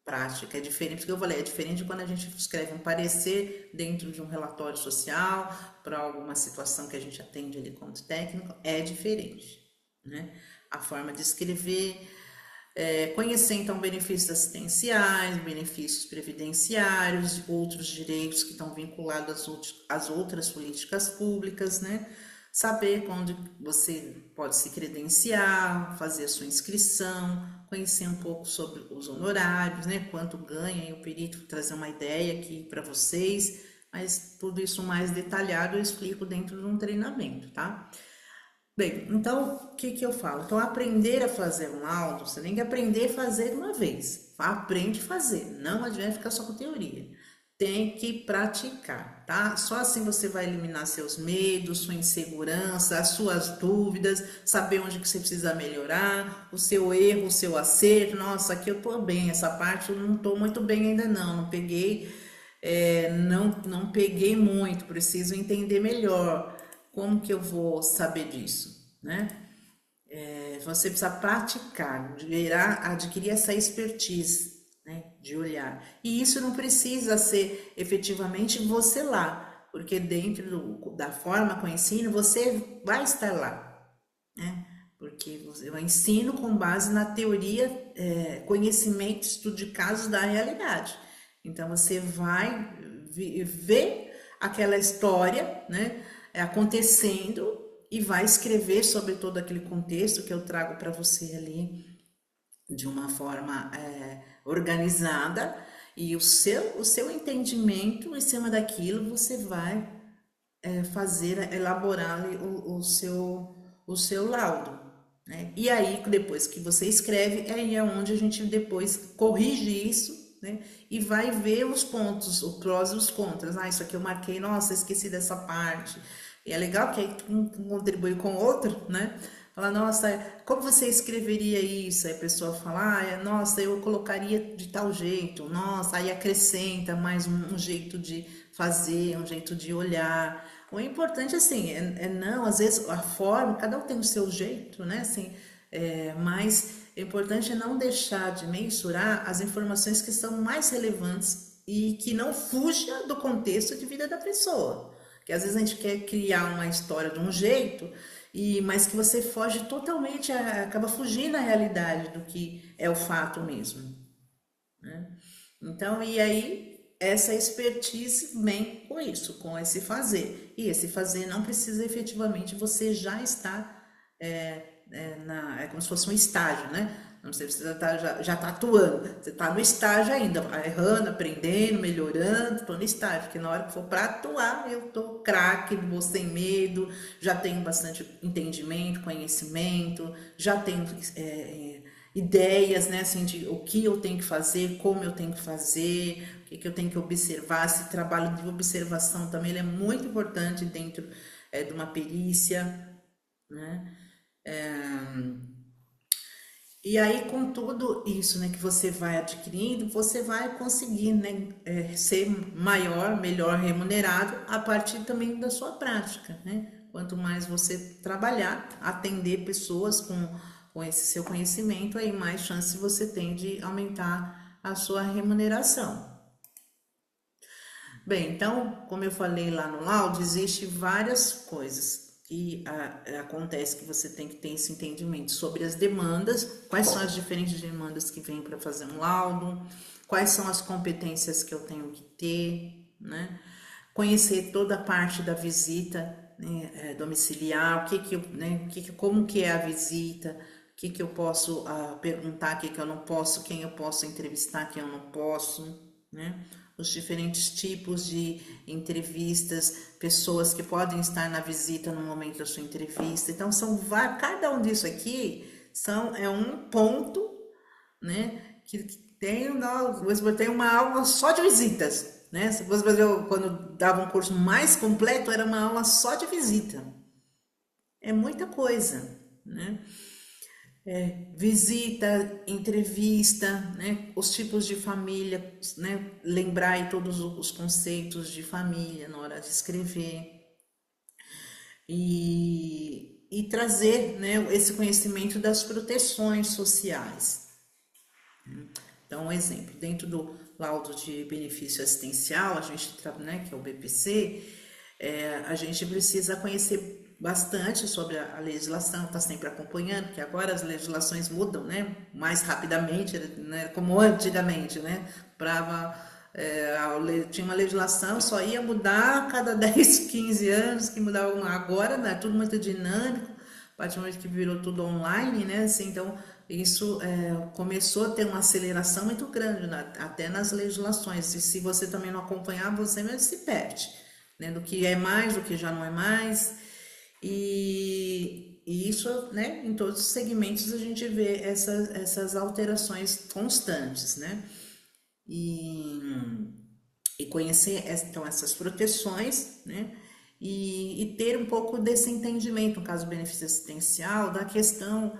prática, é diferente, porque eu falei, é diferente de quando a gente escreve um parecer dentro de um relatório social, para alguma situação que a gente atende ali como técnico, é diferente, né? A forma de escrever, conhecer então benefícios assistenciais, benefícios previdenciários, outros direitos que estão vinculados às outras políticas públicas, né? Saber quando você pode se credenciar, fazer a sua inscrição, conhecer um pouco sobre os honorários, né? Quanto ganha, e o perito trazer uma ideia aqui para vocês, mas tudo isso mais detalhado eu explico dentro de um treinamento, tá? Bem, então o que que eu falo? Então, aprender a fazer um laudo, você tem que aprender a fazer uma vez. Aprende a fazer, não adianta ficar só com teoria. Tem que praticar, tá? Só assim você vai eliminar seus medos, sua insegurança, as suas dúvidas, saber onde que você precisa melhorar, o seu erro, o seu acerto. Nossa, aqui eu tô bem, essa parte eu não tô muito bem ainda não peguei, não peguei muito, preciso entender melhor. Como que eu vou saber disso, né? Você precisa praticar, adquirir essa expertise, né, de olhar. E isso não precisa ser efetivamente você lá, porque dentro da forma que eu ensino, você vai estar lá, né? Porque eu ensino com base na teoria, conhecimento, estudo de casos da realidade. Então você vai ver aquela história, né, acontecendo e vai escrever sobre todo aquele contexto que eu trago para você ali de uma forma organizada, e o seu entendimento em cima daquilo você vai elaborar ali o seu laudo, né? E aí, depois que você escreve, aí é onde a gente depois corrige isso, né? E vai ver os pontos, os prós e os contras. Ah, isso aqui eu marquei, nossa, esqueci dessa parte. E é legal que aí um contribui com o outro, né? Fala, nossa, como você escreveria isso? Aí a pessoa fala, nossa, eu colocaria de tal jeito, nossa, aí acrescenta mais um jeito de fazer, um jeito de olhar. O importante, assim, não, às vezes a forma, cada um tem o seu jeito, né? Assim, mas o importante é não deixar de mensurar as informações que são mais relevantes e que não fuja do contexto de vida da pessoa. Que às vezes a gente quer criar uma história de um jeito, mas que você foge totalmente, acaba fugindo da realidade do que é o fato mesmo, né? Então, e aí, essa expertise vem com isso, com esse fazer. E esse fazer não precisa efetivamente você já estar, é como se fosse um estágio, né? Não sei, você já está atuando, você está no estágio ainda, errando, aprendendo, melhorando, estou no estágio, porque na hora que for para atuar, eu estou craque, vou sem medo, já tenho bastante entendimento, conhecimento, já tenho ideias, né, assim, de o que eu tenho que fazer, como eu tenho que fazer, o que eu tenho que observar. Esse trabalho de observação também ele é muito importante dentro de uma perícia, né? E aí, com tudo isso, né, que você vai adquirindo, você vai conseguir, né, ser maior, melhor remunerado a partir também da sua prática, né? Quanto mais você trabalhar, atender pessoas com esse seu conhecimento, aí mais chance você tem de aumentar a sua remuneração. Bem, então, como eu falei lá no laudo, existe várias coisas que acontece que você tem que ter esse entendimento sobre as demandas, quais são as diferentes demandas que vêm para fazer um laudo, quais são as competências que eu tenho que ter, né? Conhecer toda a parte da visita, né, domiciliar, como que é a visita, o que eu posso perguntar, o que eu não posso, quem eu posso entrevistar, quem eu não posso, né? Os diferentes tipos de entrevistas, pessoas que podem estar na visita no momento da sua entrevista. Então, cada um disso aqui é um ponto, né? Que tem uma aula só de visitas, né? Se você quando dava um curso mais completo, era uma aula só de visita. É muita coisa, né? Visita, entrevista, né? Os tipos de família, né? Lembrar aí todos os conceitos de família na hora de escrever e trazer, né, esse conhecimento das proteções sociais. Então, um exemplo, dentro do laudo de benefício assistencial, a gente, né, que é o BPC, a gente precisa conhecer bastante sobre a legislação, está sempre acompanhando, porque agora as legislações mudam, né, mais rapidamente, né, como antigamente, né, tinha uma legislação, só ia mudar a cada 10, 15 anos, que mudava agora, né, tudo muito dinâmico, a partir do momento que virou tudo online, né, assim, então isso começou a ter uma aceleração muito grande, né, até nas legislações, e se você também não acompanhar, você mesmo se perde, né, do que é mais, do que já não é mais, e isso, né, em todos os segmentos a gente vê essas alterações constantes, né, e conhecer então essas proteções, né, e ter um pouco desse entendimento, no caso do benefício assistencial, da questão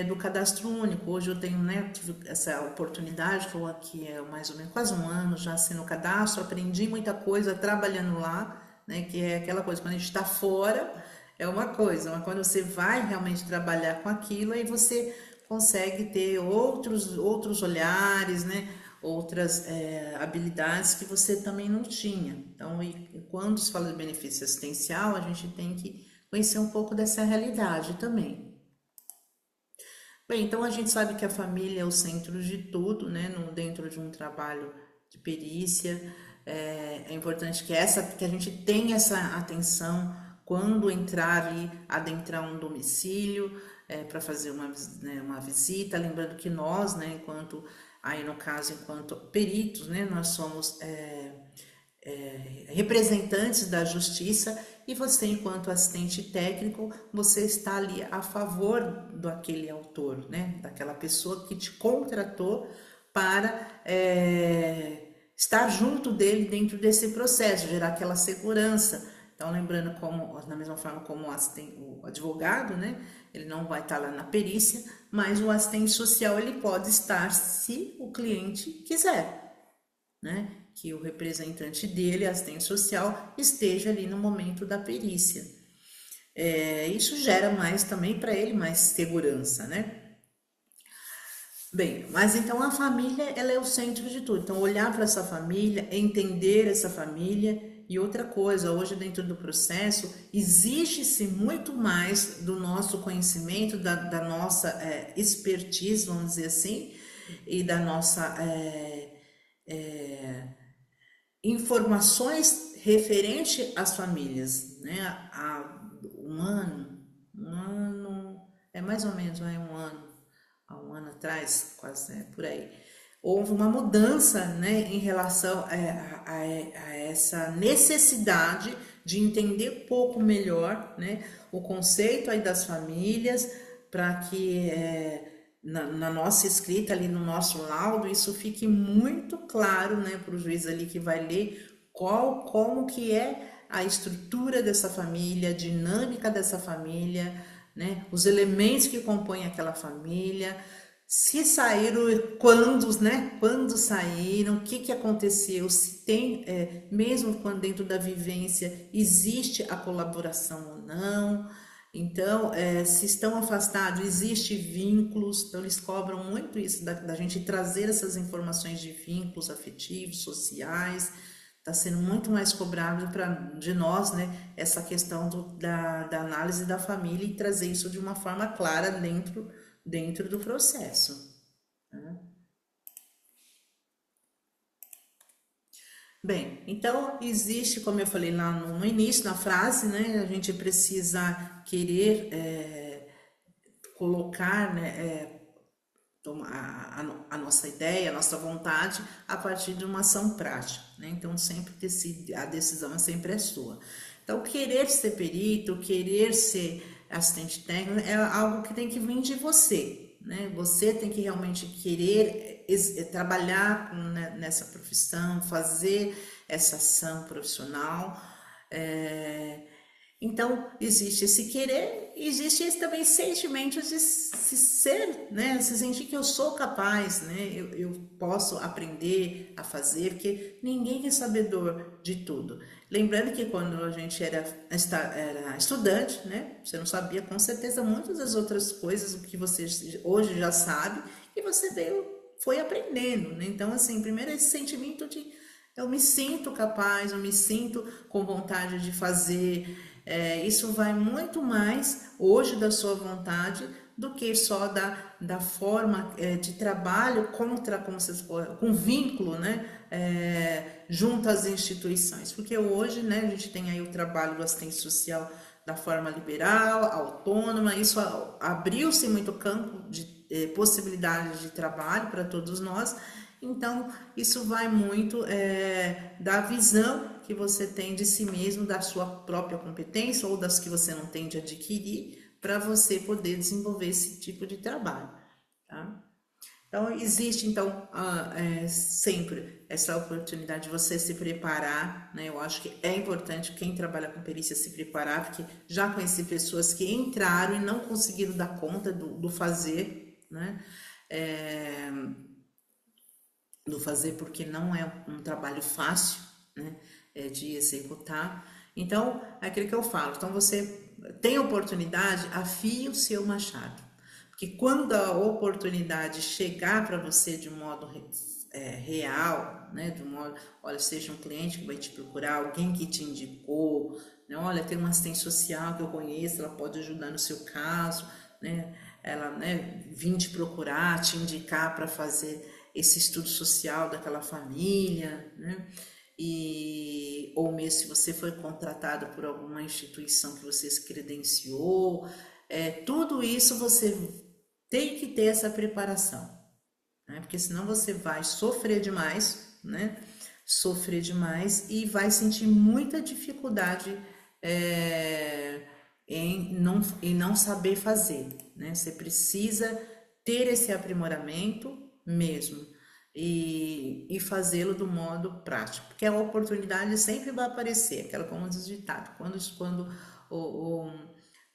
do cadastro único. Hoje eu tenho, né, tive essa oportunidade, estou aqui mais ou menos quase um ano já sendo cadastro, aprendi muita coisa trabalhando lá, né, que é aquela coisa, quando a gente está fora é uma coisa, mas quando você vai realmente trabalhar com aquilo, aí você consegue ter outros olhares, né, outras habilidades que você também não tinha. Então, quando se fala de benefício assistencial, a gente tem que conhecer um pouco dessa realidade também. Bem, então a gente sabe que a família é o centro de tudo, né? Dentro de um trabalho de perícia, é importante que a gente tenha essa atenção quando entrar ali, adentrar um domicílio, para fazer uma visita, lembrando que nós, né, aí no caso, enquanto peritos, né, nós somos representantes da justiça e você, enquanto assistente técnico, você está ali a favor daquele autor, né, daquela pessoa que te contratou para estar junto dele dentro desse processo, gerar aquela segurança. Então, lembrando da mesma forma como o advogado, né, ele não vai estar lá na perícia, mas o assistente social ele pode estar se o cliente quiser, né, que o representante dele, assistente social, esteja ali no momento da perícia. Isso gera também para ele mais segurança, né? Bem, mas então a família ela é o centro de tudo. Então olhar para essa família, entender essa família e outra coisa, hoje dentro do processo exige-se muito mais do nosso conhecimento, da nossa expertise, vamos dizer assim, e da nossa informações referente às famílias, né? Há um ano, mais ou menos, há um ano atrás, quase por aí, houve uma mudança, né, em relação a essa necessidade de entender um pouco melhor, né, o conceito aí das famílias, para que na nossa escrita ali no nosso laudo isso fique muito claro, né, para o juiz ali que vai ler como que é a estrutura dessa família, a dinâmica dessa família, né, os elementos que compõem aquela família, se saíram, quando saíram, o que aconteceu, se tem, mesmo quando dentro da vivência existe a colaboração ou não. Então, se estão afastados, existe vínculos, então eles cobram muito isso da gente trazer essas informações de vínculos afetivos, sociais. Está sendo muito mais cobrado de nós, né, essa questão da análise da família e trazer isso de uma forma clara dentro do processo. Né? Bem, então existe, como eu falei lá no início, na frase, né, a gente precisa querer colocar, né, a nossa ideia, a nossa vontade a partir de uma ação prática, né? Então sempre a decisão sempre é sua. Então querer ser perito, querer ser assistente técnico é algo que tem que vir de você, né? Você tem que realmente querer trabalhar nessa profissão, fazer essa ação profissional. Então, existe esse querer, existe esse também sentimento de se ser, né? Se sentir que eu sou capaz, né? Eu posso aprender a fazer, porque ninguém é sabedor de tudo. Lembrando que quando a gente era estudante, né? Você não sabia com certeza muitas das outras coisas que você hoje já sabe e você foi aprendendo, né? Então, assim, primeiro esse sentimento de eu me sinto capaz, eu me sinto com vontade de fazer. Isso vai muito mais hoje da sua vontade do que só da forma de trabalho com vínculo, né? Junto às instituições. Porque hoje, né, a gente tem aí o trabalho do assistente social da forma liberal, autônoma, isso abriu-se muito campo de possibilidades de trabalho para todos nós. Então, isso vai muito da visão que você tem de si mesmo, da sua própria competência ou das que você não tem de adquirir, para você poder desenvolver esse tipo de trabalho, tá? Então, existe, então, sempre essa oportunidade de você se preparar, né? Eu acho que é importante quem trabalha com perícia se preparar, porque já conheci pessoas que entraram e não conseguiram dar conta do fazer, né? Do fazer porque não é um trabalho fácil, né, de executar. Então, é aquilo que eu falo. Então, você tem oportunidade, afie o seu machado. Porque quando a oportunidade chegar para você de um modo real, né, de um modo, olha, seja um cliente que vai te procurar, alguém que te indicou, né, olha, tem uma assistente social que eu conheço, ela pode ajudar no seu caso, né, ela, né, vir te procurar, te indicar para fazer esse estudo social daquela família, né? Ou mesmo se você foi contratado por alguma instituição que você se credenciou, tudo isso você tem que ter essa preparação, né? Porque senão você vai sofrer demais, né? Sofrer demais e vai sentir muita dificuldade em não saber fazer, né? Você precisa ter esse aprimoramento mesmo e fazê-lo do modo prático, porque a oportunidade sempre vai aparecer, aquela como diz o ditado, quando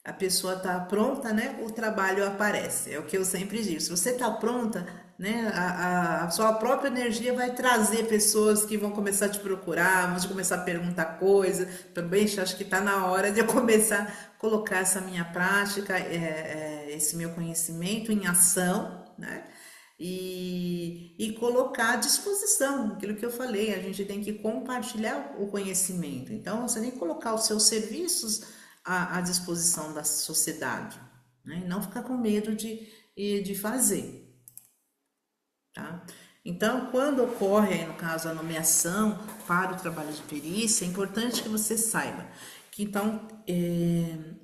a pessoa está pronta, né, o trabalho aparece, é o que eu sempre digo, se você está pronta, né, a sua própria energia vai trazer pessoas que vão começar a te procurar, vão começar a perguntar coisa, também acho que está na hora de eu começar a colocar essa minha prática, esse meu conhecimento em ação, né, e colocar à disposição, aquilo que eu falei, a gente tem que compartilhar o conhecimento, então você tem que colocar os seus serviços à disposição da sociedade, né? E não ficar com medo de fazer, tá? Então, quando ocorre, aí, no caso, a nomeação para o trabalho de perícia, é importante que você saiba que, então,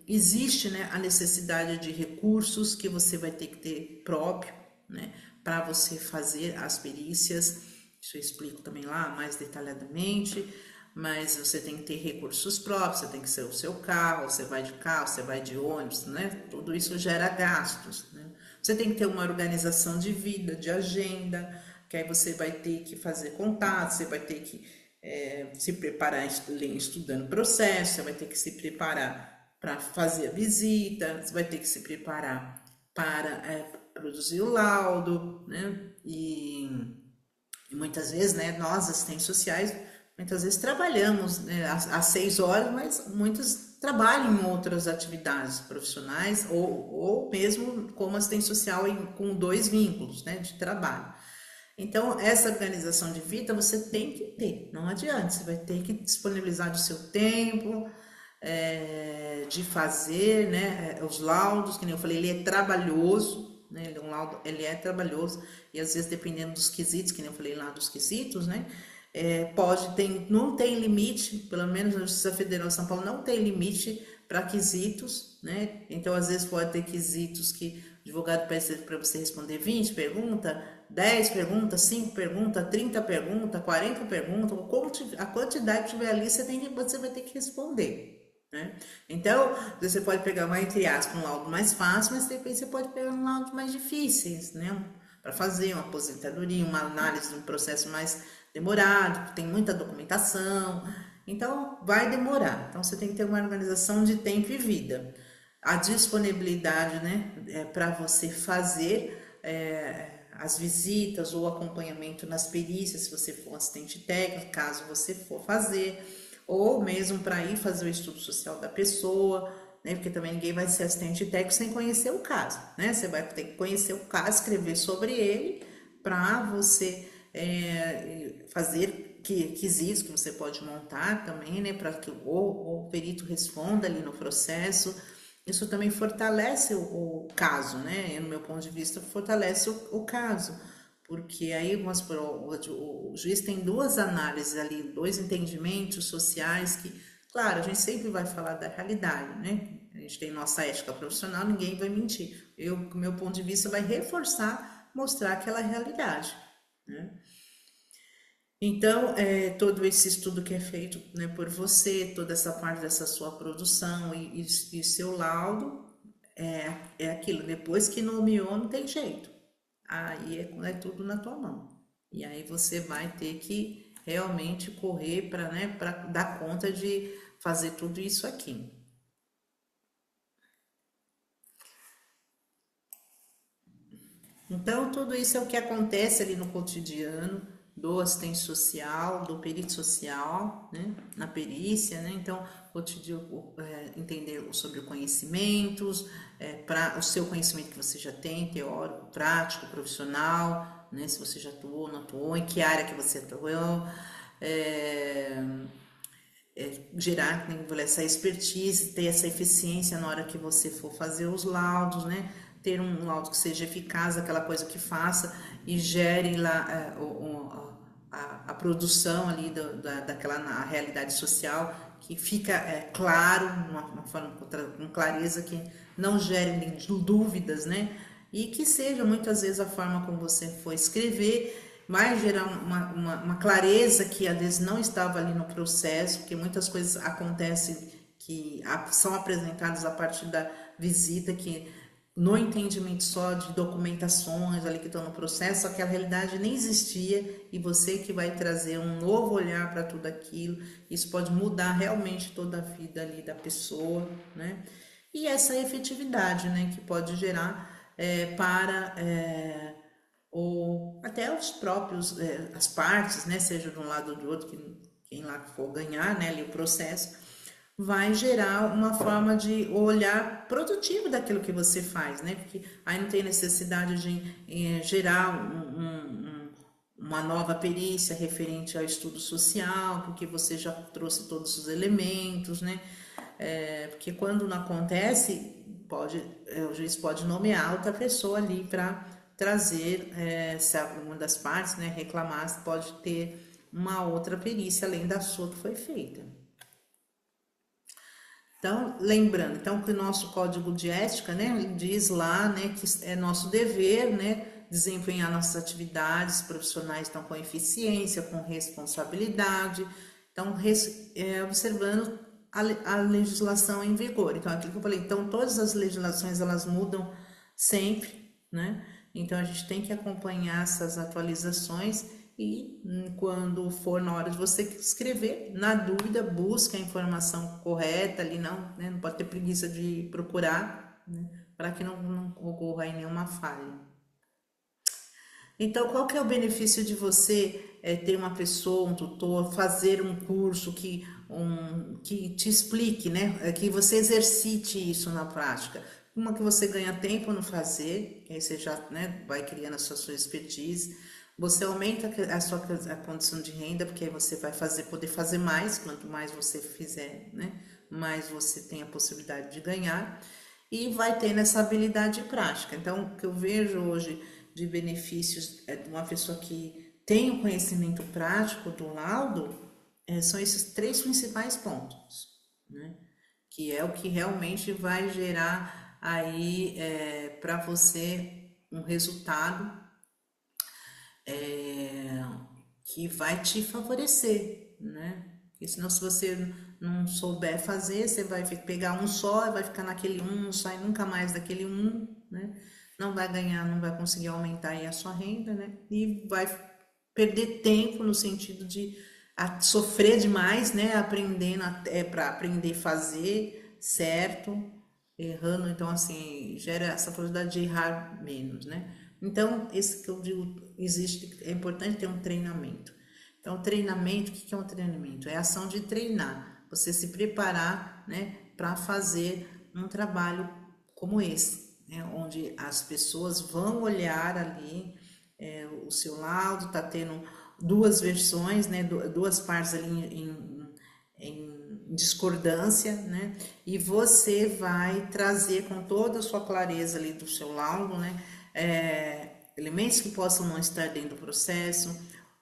existe, né, a necessidade de recursos que você vai ter que ter próprio, né, para você fazer as perícias. Isso eu explico também lá mais detalhadamente, mas você tem que ter recursos próprios, você tem que ser o seu carro, você vai de carro, você vai de ônibus, né? Tudo isso gera gastos, né? Você tem que ter uma organização de vida, de agenda, que aí você vai ter que fazer contato, você vai ter que se preparar estudando processo, você vai ter que se preparar para fazer a visita, você vai ter que se preparar para produzir o laudo, né? E muitas vezes, né, nós, assistentes sociais, muitas vezes trabalhamos, né, às 6 horas, mas muitos trabalham em outras atividades profissionais ou mesmo como assistente social com 2 vínculos, né, de trabalho. Então, essa organização de vida você tem que ter, não adianta, você vai ter que disponibilizar do seu tempo, de fazer, né, os laudos, que nem eu falei, ele é trabalhoso, né, um laudo, ele é trabalhoso, e às vezes dependendo dos quesitos, que nem eu falei lá dos quesitos, né, não tem limite, pelo menos na Justiça Federal de São Paulo não tem limite para quesitos, né? Então, às vezes pode ter quesitos que o advogado pede para você responder 20 perguntas, 10 perguntas, 5 perguntas, 30 perguntas, 40 perguntas, a quantidade que tiver ali, você vai ter que responder. Né? Então, você pode pegar uma, entre aspas, um laudo mais fácil, mas depois você pode pegar um laudo mais difíceis, né? Para fazer uma aposentadoria, uma análise de um processo mais demorado, tem muita documentação, então vai demorar. Então, você tem que ter uma organização de tempo e vida. A disponibilidade, né, para você fazer as visitas ou acompanhamento nas perícias, se você for assistente técnico, caso você for fazer, ou mesmo para ir fazer o estudo social da pessoa, né? Porque também ninguém vai ser assistente técnico sem conhecer o caso, né? Você vai ter que conhecer o caso, escrever sobre ele, para você fazer quesitos que você pode montar também, né? Para que o perito responda ali no processo. Isso também fortalece o caso, né? No meu ponto de vista, fortalece o caso, porque aí o juiz tem duas análises ali, dois entendimentos sociais que, claro, a gente sempre vai falar da realidade, né? A gente tem nossa ética profissional, ninguém vai mentir. Do meu ponto de vista, vai reforçar, mostrar aquela realidade, né? Então, todo esse estudo que é feito, né, por você, toda essa parte dessa sua produção e seu laudo, é aquilo. Depois que nomeou, não tem jeito. Aí é tudo na tua mão. E aí você vai ter que realmente correr para, né, para dar conta de fazer tudo isso aqui. Então, tudo isso é o que acontece ali no cotidiano do assistente social, do perito social, né, na perícia, né? Então, cotidiano, entender sobre conhecimentos, para o seu conhecimento que você já tem, teórico, prático, profissional, né? Se você já atuou, não atuou, em que área que você atuou, é, gerar, né, essa expertise, ter essa eficiência na hora que você for fazer os laudos, né? Ter um laudo que seja eficaz, aquela coisa que faça e gere lá a produção ali daquela na realidade social, que fica claro, uma forma com clareza, que não gere dúvidas, né? E que seja muitas vezes a forma como você for escrever vai gerar uma clareza que às vezes não estava ali no processo, porque muitas coisas acontecem que são apresentadas a partir da visita, que no entendimento só de documentações ali que estão no processo, só que a realidade nem existia e você que vai trazer um novo olhar para tudo aquilo, isso pode mudar realmente toda a vida ali da pessoa, né? E essa efetividade, né, que pode gerar para ou até os próprios, as partes, né, seja de um lado ou do outro, quem lá for ganhar, né, ali o processo, vai gerar uma forma de olhar produtivo daquilo que você faz, né, porque aí não tem necessidade de gerar uma nova perícia referente ao estudo social, porque você já trouxe todos os elementos, né, porque quando não acontece, o juiz pode nomear outra pessoa ali para trazer, se uma das partes, né, reclamar, pode ter uma outra perícia além da sua que foi feita. Então, lembrando, então que o nosso código de ética, né, diz lá, né, que é nosso dever, né, desempenhar nossas atividades profissionais, então com eficiência, com responsabilidade, então observando a legislação em vigor. Então, aquilo que eu falei, então todas as legislações elas mudam sempre, né? Então a gente tem que acompanhar essas atualizações e quando for na hora de você escrever, na dúvida, busque a informação correta ali, não, né? Não pode ter preguiça de procurar, né? Para que não ocorra aí nenhuma falha. Então, qual que é o benefício de você ter uma pessoa, um tutor, fazer um curso que te explique, né? Que você exercite isso na prática. Uma que você ganha tempo no fazer, que aí você já, né, vai criando a sua expertise. Você aumenta a condição de renda, porque aí você vai poder fazer mais, quanto mais você fizer, né? Mais você tem a possibilidade de ganhar. E vai tendo essa habilidade prática. Então, o que eu vejo hoje de benefícios de uma pessoa que tem o conhecimento prático do laudo são esses três principais pontos, né? que é o que realmente vai gerar aí para você um resultado é, que vai te favorecer, né? Porque senão, se você não souber fazer, você vai pegar um só, vai ficar naquele um, não sai nunca mais daquele um, né? Não vai ganhar, não vai conseguir aumentar aí a sua renda, né? E vai perder tempo no sentido de sofrer demais, né? Aprendendo para aprender a fazer certo, errando, então assim, gera essa probabilidade de errar menos, né? Então, esse que eu digo, existe, é importante ter um treinamento. Então, treinamento, o que é um treinamento? É a ação de treinar, você se preparar, né, para fazer um trabalho como esse, né, onde as pessoas vão olhar ali o seu laudo, tá tendo duas versões, né, duas partes ali em discordância, né? E você vai trazer com toda a sua clareza ali do seu laudo, né? Elementos que possam não estar dentro do processo,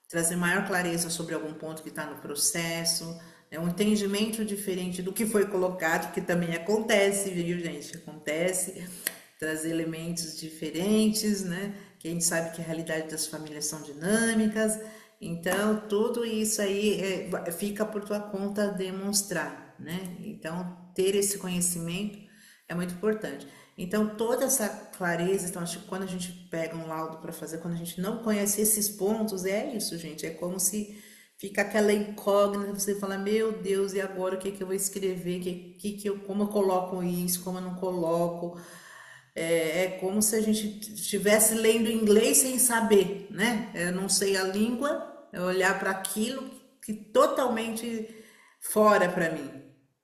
trazer maior clareza sobre algum ponto que está no processo, um entendimento diferente do que foi colocado, que também acontece, viu, gente? Acontece, trazer elementos diferentes, né? Que a gente sabe que a realidade das famílias são dinâmicas, então tudo isso aí fica por tua conta demonstrar, né? Então, ter esse conhecimento é muito importante. Então, toda essa clareza, então, acho que quando a gente pega um laudo para fazer, quando a gente não conhece esses pontos, é isso, gente. É como se fica aquela incógnita, você fala, meu Deus, e agora o que que eu vou escrever? Como eu coloco isso, como eu não coloco? É como se a gente estivesse lendo inglês sem saber, né? Eu não sei a língua, é olhar para aquilo que totalmente fora para mim.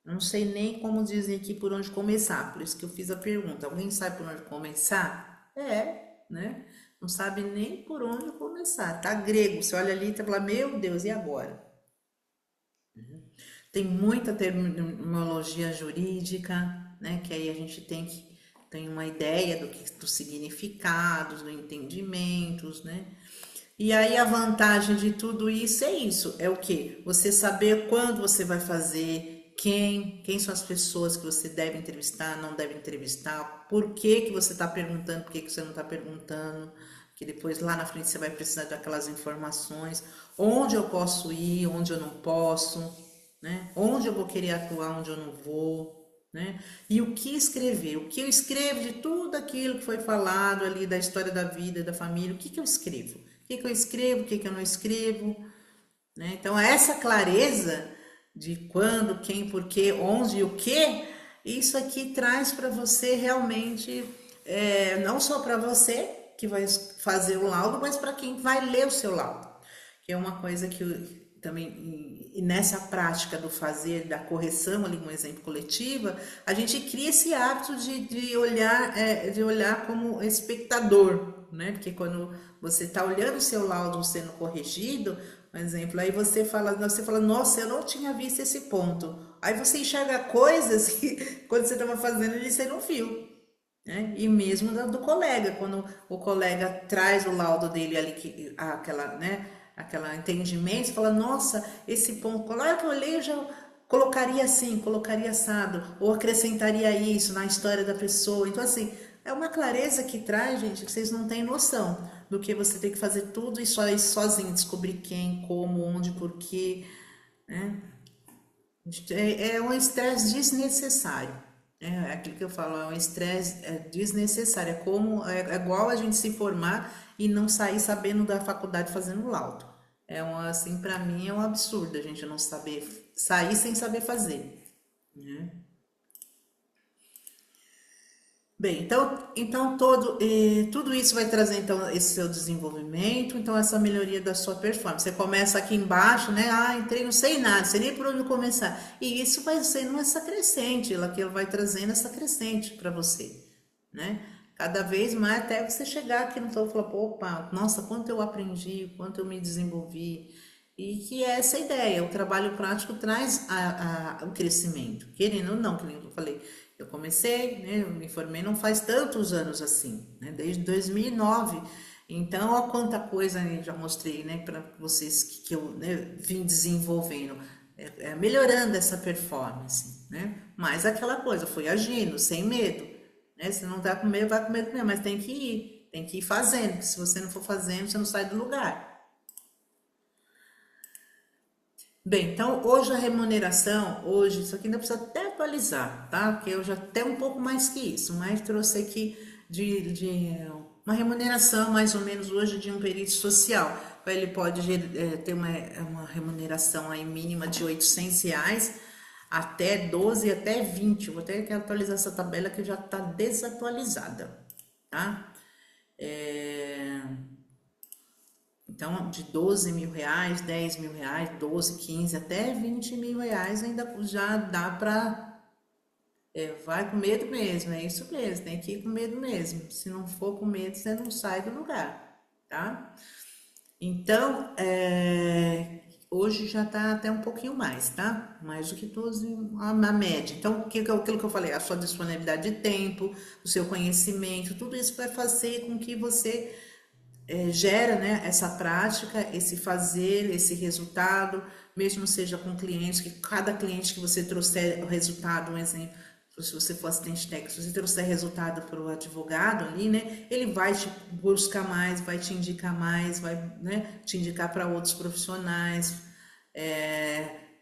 Não sei nem como dizem aqui por onde começar, por isso que eu fiz a pergunta. Alguém sabe por onde começar? Né? Não sabe nem por onde começar. Tá grego, você olha ali e fala, meu Deus, e agora? Tem muita terminologia jurídica, né? Que aí a gente tem uma ideia dos significados, dos entendimentos, né? E aí a vantagem de tudo isso é isso, é o quê? Você saber quando você vai fazer, quem são as pessoas que você deve entrevistar, não deve entrevistar, por que que você está perguntando, por que que você não está perguntando, que depois lá na frente você vai precisar daquelas informações, onde eu posso ir, onde eu não posso, né? Onde eu vou querer atuar, onde eu não vou, né? E o que escrever, o que eu escrevo de tudo aquilo que foi falado ali da história da vida, da família, o que que eu escrevo? O que que eu escrevo, o que que eu não escrevo, né? Então, essa clareza de quando, quem, porquê, onde e o que, isso aqui traz para você realmente, não só para você que vai fazer o laudo, mas para quem vai ler o seu laudo, que é uma coisa que também, e nessa prática do fazer, da correção ali, um exemplo coletiva, a gente cria esse hábito de olhar como espectador, né? Porque quando você está olhando o seu laudo sendo corrigido, por exemplo, aí você fala, nossa, eu não tinha visto esse ponto. Aí você enxerga coisas que quando você estava fazendo, você não viu, né? E mesmo do colega, quando o colega traz o laudo dele ali, aquela entendimento, você fala, nossa, esse ponto, claro que eu olhei, eu já colocaria assim, colocaria assado, ou acrescentaria isso na história da pessoa. Então, assim, é uma clareza que traz, gente, que vocês não têm noção do que você tem que fazer tudo e só isso sozinho, descobrir quem, como, onde, porquê, né? É um estresse desnecessário. É aquilo que eu falo, é um estresse desnecessário. É igual a gente se formar e não sair sabendo da faculdade fazendo laudo. Assim, para mim é um absurdo a gente não saber sair sem saber fazer, né? Bem, então tudo isso vai trazer então esse seu desenvolvimento, então essa melhoria da sua performance. Você começa aqui embaixo, né? Ah, entrei, não sei nada, sei nem por onde começar. E isso vai sendo essa crescente, ela que vai trazendo essa crescente para você, né? Cada vez mais até você chegar aqui no topo e falar, opa, nossa, quanto eu aprendi, quanto eu me desenvolvi. E que é essa ideia, o trabalho prático traz o crescimento, querendo ou não, que nem eu falei. Eu comecei, né, eu me formei não faz tantos anos assim, né, desde 2009. Então, olha quanta coisa eu já mostrei, né, para vocês que eu, né, vim desenvolvendo. melhorando essa performance, né? Mas aquela coisa, foi agindo, sem medo, né? Se não tá com medo, vai com medo mesmo, mas tem que ir fazendo, porque se você não for fazendo, você não sai do lugar. Bem, então hoje a remuneração, hoje, isso aqui ainda precisa até atualizar, tá? Porque eu já até um pouco mais que isso, mas trouxe aqui de uma remuneração mais ou menos hoje de um perito social. Ele pode ter uma remuneração aí mínima de R$ 800 até 12, até 20. Eu vou ter que atualizar essa tabela que já está desatualizada, tá? Então, de R$ 12.000, R$ 10.000, 12, 15, até R$ 20.000 ainda já dá para. Vai com medo mesmo, é isso mesmo, tem que ir com medo mesmo. Se não for com medo, você não sai do lugar, tá? Então, hoje já tá até um pouquinho mais, tá? Mais do que 12, a média. Então, aquilo que eu falei, a sua disponibilidade de tempo, o seu conhecimento, tudo isso vai fazer com que você gera, né, essa prática, esse fazer, esse resultado, mesmo seja com clientes, que cada cliente que você trouxer o resultado, um exemplo, se você for assistente técnico, se você trouxer resultado para o advogado ali, né, ele vai te buscar mais, vai, né, te indicar para outros profissionais,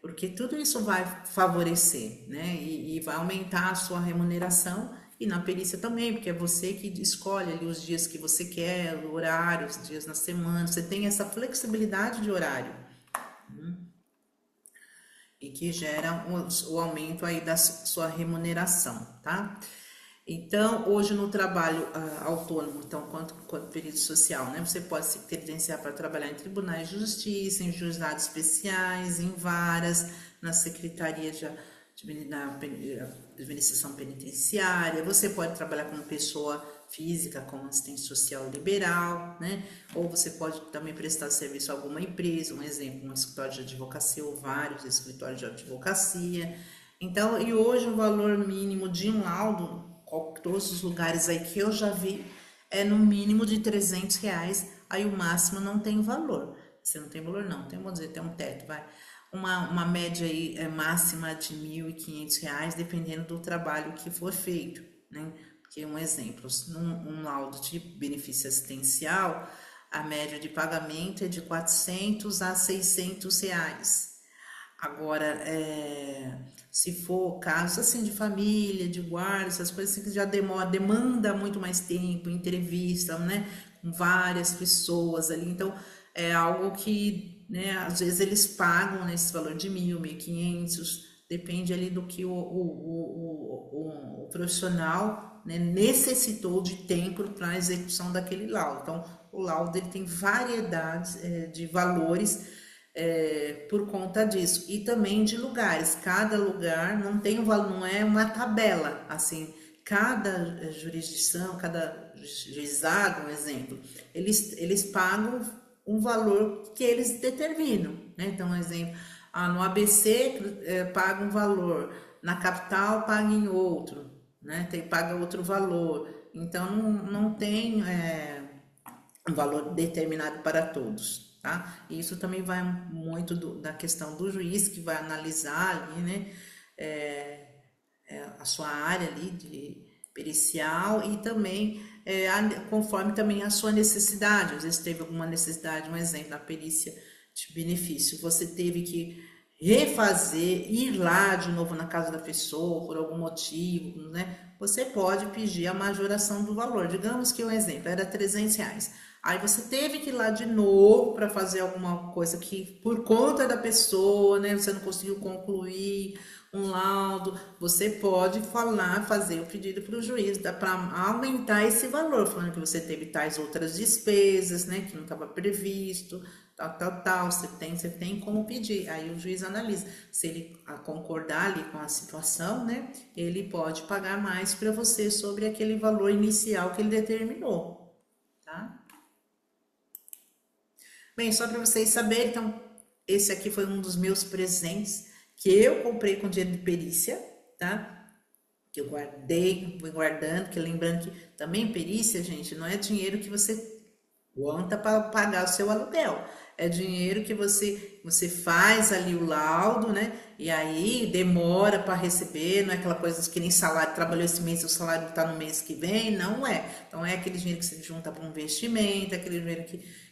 porque tudo isso vai favorecer, né, e vai aumentar a sua remuneração. E na perícia também, porque é você que escolhe ali os dias que você quer, o horário, os dias na semana, você tem essa flexibilidade de horário e que gera o aumento aí da sua remuneração, tá? Então, hoje no trabalho autônomo, então, quanto perito social, né? Você pode se credenciar para trabalhar em tribunais de justiça, em juizados especiais, em varas, na secretaria da administração penitenciária. Você pode trabalhar como pessoa física, como assistente social liberal, né? Ou você pode também prestar serviço a alguma empresa, um exemplo, um escritório de advocacia ou vários escritórios de advocacia. Então, e hoje o valor mínimo de um laudo, todos os lugares aí que eu já vi, é no mínimo de R$ 300, aí o máximo não tem valor. Se não tem valor, não, vamos dizer, tem um teto, vai. Uma média aí máxima de R$ 1.500, dependendo do trabalho que for feito, né? Porque um exemplo, um laudo de benefício assistencial, a média de pagamento é de R$ 400 a R$ 600. Agora, se for casos assim de família, de guarda, essas coisas assim que já demanda muito mais tempo, entrevista, né, com várias pessoas ali, então é algo que, né, às vezes eles pagam nesse valor de 1.000, 1.500, depende ali do que o profissional, né, necessitou de tempo para a execução daquele laudo. Então, o laudo ele tem variedades de valores por conta disso, e também de lugares. Cada lugar não tem um valor, não é uma tabela, assim, cada jurisdição, cada juizado, um exemplo, eles pagam um valor que eles determinam, né? Então, um exemplo, no ABC paga um valor, na capital paga em outro, né? Paga outro valor. Então, não tem um valor determinado para todos, tá? E isso também vai muito da questão do juiz que vai analisar ali, né, a sua área ali de pericial e também conforme também a sua necessidade. Às vezes teve alguma necessidade, um exemplo, na perícia de benefício, você teve que refazer, ir lá de novo na casa da pessoa por algum motivo, né? Você pode pedir a majoração do valor. Digamos que o exemplo era R$ 300. Aí você teve que ir lá de novo para fazer alguma coisa que, por conta da pessoa, né, você não conseguiu concluir um laudo, você pode fazer o pedido para o juiz, dá para aumentar esse valor, falando que você teve tais outras despesas, né, que não estava previsto, tal, você tem como pedir. Aí o juiz analisa, se ele concordar ali com a situação, né, ele pode pagar mais para você sobre aquele valor inicial que ele determinou, tá? Bem, só para vocês saberem, então, esse aqui foi um dos meus presentes que eu comprei com dinheiro de perícia, tá? Que eu guardei, fui guardando, que lembrando que também perícia, gente, não é dinheiro que você conta para pagar o seu aluguel. é dinheiro que você faz ali o laudo, né? E aí demora para receber, não é aquela coisa que nem salário, trabalhou esse mês, o salário está no mês que vem, não é. Então é aquele dinheiro que você junta para um investimento, é aquele dinheiro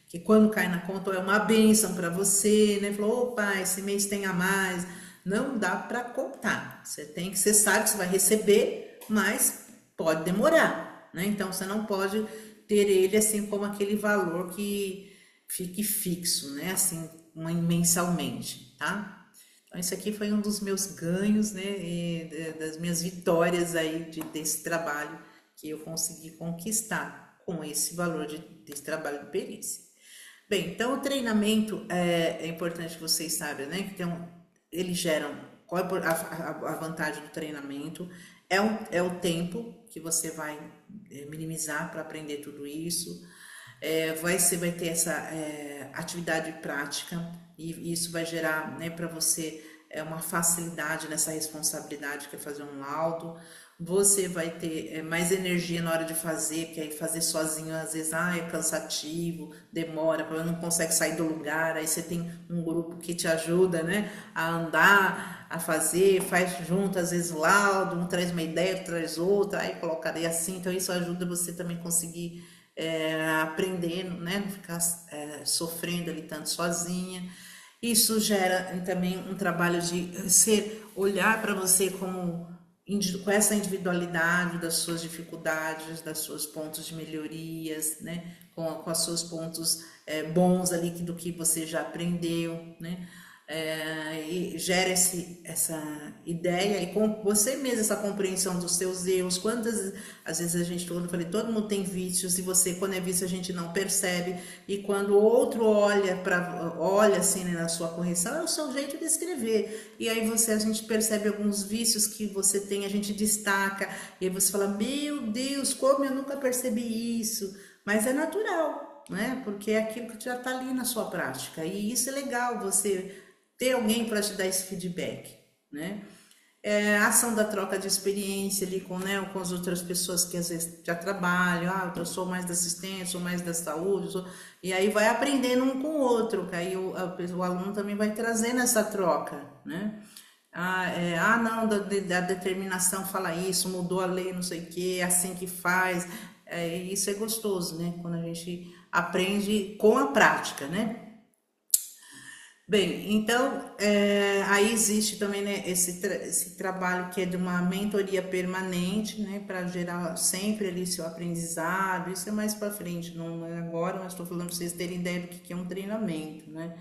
que quando cai na conta é uma bênção para você, né? Falou, opa, esse mês tem a mais. Não dá para contar. Você sabe que você vai receber, mas pode demorar, né? Então você não pode ter ele assim como aquele valor que fique fixo, né? Assim, mensalmente, tá? Então, isso aqui foi um dos meus ganhos, né? Das minhas vitórias aí desse trabalho que eu consegui conquistar com esse valor desse trabalho de perícia. Bem, então o treinamento é importante que vocês saibam, né? Que eles geram. Qual é a vantagem do treinamento? É o tempo que você vai minimizar para aprender tudo isso. Você vai ter essa atividade prática e isso vai gerar, né, para você uma facilidade nessa responsabilidade que é fazer um laudo. Você vai ter mais energia na hora de fazer, porque aí fazer sozinho às vezes é cansativo, demora, não consegue sair do lugar, aí você tem um grupo que te ajuda, né, a andar, a fazer, faz junto, às vezes laudo, um traz uma ideia, outro traz outra, aí colocaria assim, então isso ajuda você também conseguir aprendendo, né, não ficar sofrendo ali tanto sozinha. Isso gera também um trabalho de olhar para você com essa individualidade das suas dificuldades, das seus pontos de melhorias, né, com os seus pontos bons ali do que você já aprendeu, né, e gera essa ideia e com você mesmo essa compreensão dos seus erros. Quantas às vezes todo mundo tem vícios e você, quando é vício, a gente não percebe, e quando o outro olha assim, né, na sua correção, é o seu jeito de escrever, e aí a gente percebe alguns vícios que você tem, a gente destaca, e aí você fala, meu Deus, como eu nunca percebi isso, mas é natural, né? Porque é aquilo que já está ali na sua prática, e isso é legal, você ter alguém para te dar esse feedback, né? A ação da troca de experiência ali né, com as outras pessoas que às vezes já trabalham, eu sou mais da assistência, sou mais da saúde, e aí vai aprendendo um com o outro, que aí o aluno também vai trazendo essa troca, né? Não, da determinação fala isso, mudou a lei, não sei o que, é assim que faz, isso é gostoso, né? Quando a gente aprende com a prática, né? Bem, então aí existe também, né, esse trabalho que é de uma mentoria permanente, né, para gerar sempre ali seu aprendizado. Isso é mais para frente, não é agora, mas estou falando para vocês terem ideia do que é um treinamento, né?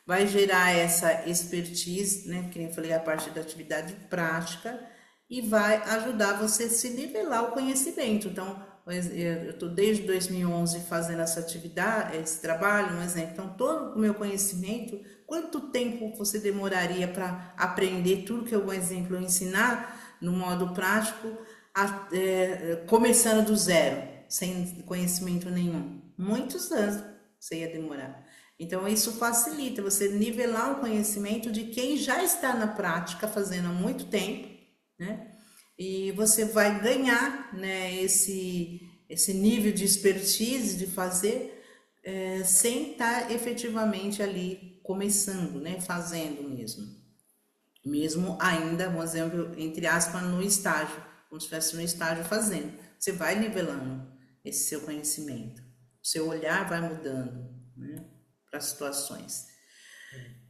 Vai gerar essa expertise, né, que eu falei, a parte da atividade prática, e vai ajudar você a se nivelar o conhecimento. Então, eu estou desde 2011 fazendo essa atividade, esse trabalho, um exemplo. Então, todo o meu conhecimento, quanto tempo você demoraria para aprender tudo que eu, por exemplo, ensinar no modo prático, começando do zero, sem conhecimento nenhum? Muitos anos você ia demorar. Então, isso facilita você nivelar o conhecimento de quem já está na prática fazendo há muito tempo, né? E você vai ganhar, né, esse nível de expertise de fazer sem estar efetivamente ali começando, né, fazendo mesmo. Mesmo ainda, por exemplo, entre aspas, no estágio, como se estivesse no estágio fazendo. Você vai nivelando esse seu conhecimento. O seu olhar vai mudando, né, para as situações.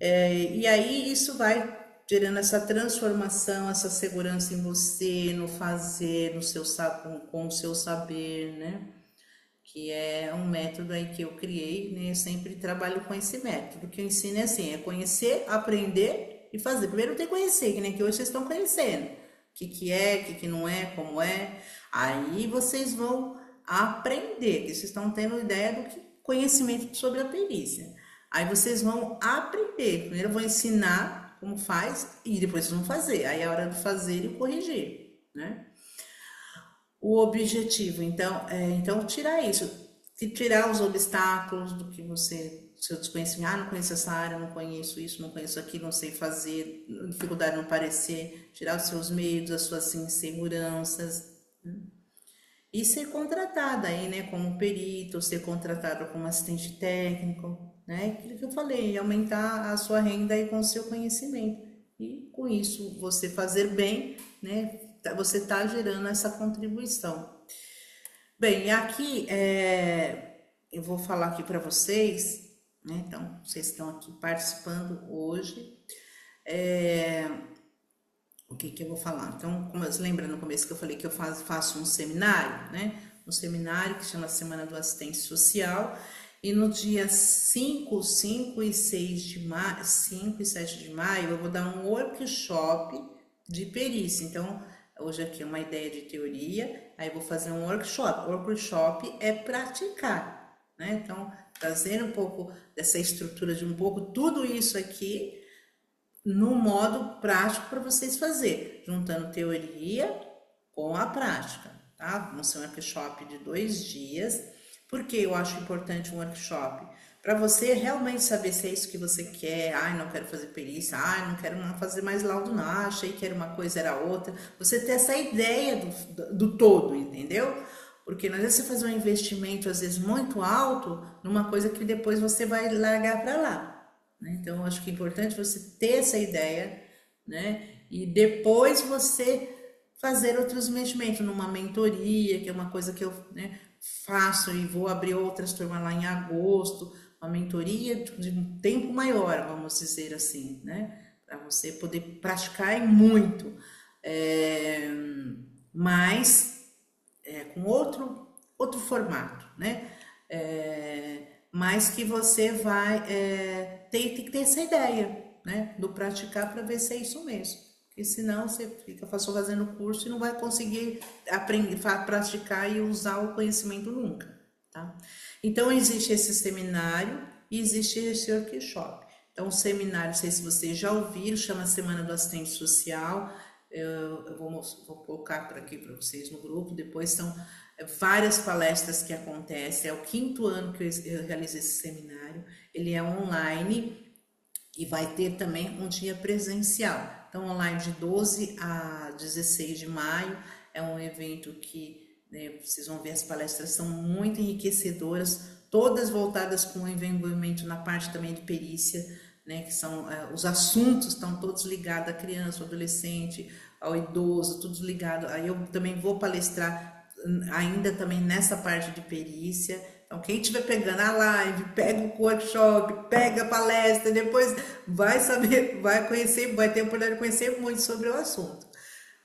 E aí isso vai gerando essa transformação, essa segurança em você, no fazer, no seu com o seu saber, né? Que é um método aí que eu criei, né? Eu sempre trabalho com esse método. O que eu ensino é assim, é conhecer, aprender e fazer. Primeiro tem que conhecer, que nem que hoje vocês estão conhecendo. O que é, o que não é, como é. Aí vocês vão aprender, que vocês estão tendo ideia do conhecimento sobre a perícia. Aí vocês vão aprender. Primeiro eu vou ensinar como faz e depois vocês vão fazer. Aí é a hora de fazer e corrigir, né? O objetivo, então tirar isso, tirar os obstáculos do que seu desconhecimento, não conheço essa área, não conheço isso, não conheço aquilo, não sei fazer, dificuldade não parecer, tirar os seus medos, as suas inseguranças, né? e ser contratada aí, né, como perito, ser contratada como assistente técnico, né, aquilo que eu falei, aumentar a sua renda aí com o seu conhecimento. E com isso, você fazer bem, né, você está gerando essa contribuição. Bem, e aqui eu vou falar aqui para vocês, né, então, vocês estão aqui participando hoje, é, o que que eu vou falar? Então, como você lembra no começo que eu falei que eu faço um seminário, né? Um seminário que chama Semana do Assistente Social. E no dia 5 e 6 de maio, 5 e 7 de maio, eu vou dar um workshop de perícia. Então, hoje aqui é uma ideia de teoria, aí eu vou fazer um workshop. Workshop é praticar, né? Então, trazer um pouco dessa estrutura de um pouco tudo isso aqui no modo prático para vocês fazer, juntando teoria com a prática, tá? Vamos ser um workshop de 2 dias. Por que eu acho importante um workshop? Para você realmente saber se é isso que você quer. Ai, não quero fazer perícia. Ai, não quero fazer mais laudo, não. Achei que era uma coisa, era outra. Você ter essa ideia do todo, entendeu? Porque às vezes você faz um investimento, às vezes, muito alto, numa coisa que depois você vai largar para lá, né? Então, eu acho que é importante você ter essa ideia, né? E depois você fazer outros investimentos numa mentoria, que é uma coisa que eu, né, faço e vou abrir outras turmas lá em agosto, uma mentoria de um tempo maior, vamos dizer assim, né? Para você poder praticar muito, é, mas com outro formato, né? Mas que você vai tem que ter essa ideia, né? Do praticar para ver se é isso mesmo. Porque senão você fica só fazendo curso e não vai conseguir aprender, praticar e usar o conhecimento nunca, tá? Então existe esse seminário e existe esse workshop. Então o seminário, não sei se vocês já ouviram, chama Semana do Assistente Social. Eu vou colocar por aqui para vocês no grupo. Depois são várias palestras que acontecem. É o 5º ano que eu realizo esse seminário. Ele é online e vai ter também um dia presencial. Então, online de 12 a 16 de maio. É um evento que, né, vocês vão ver, as palestras são muito enriquecedoras, todas voltadas com envolvimento na parte também de perícia, né, que são os assuntos estão todos ligados à criança, ao adolescente, ao idoso, todos ligados. Aí eu também vou palestrar ainda também nessa parte de perícia. Então, quem estiver pegando a live, pega o workshop, pega a palestra, depois vai saber, vai conhecer, vai ter a oportunidade de conhecer muito sobre o assunto.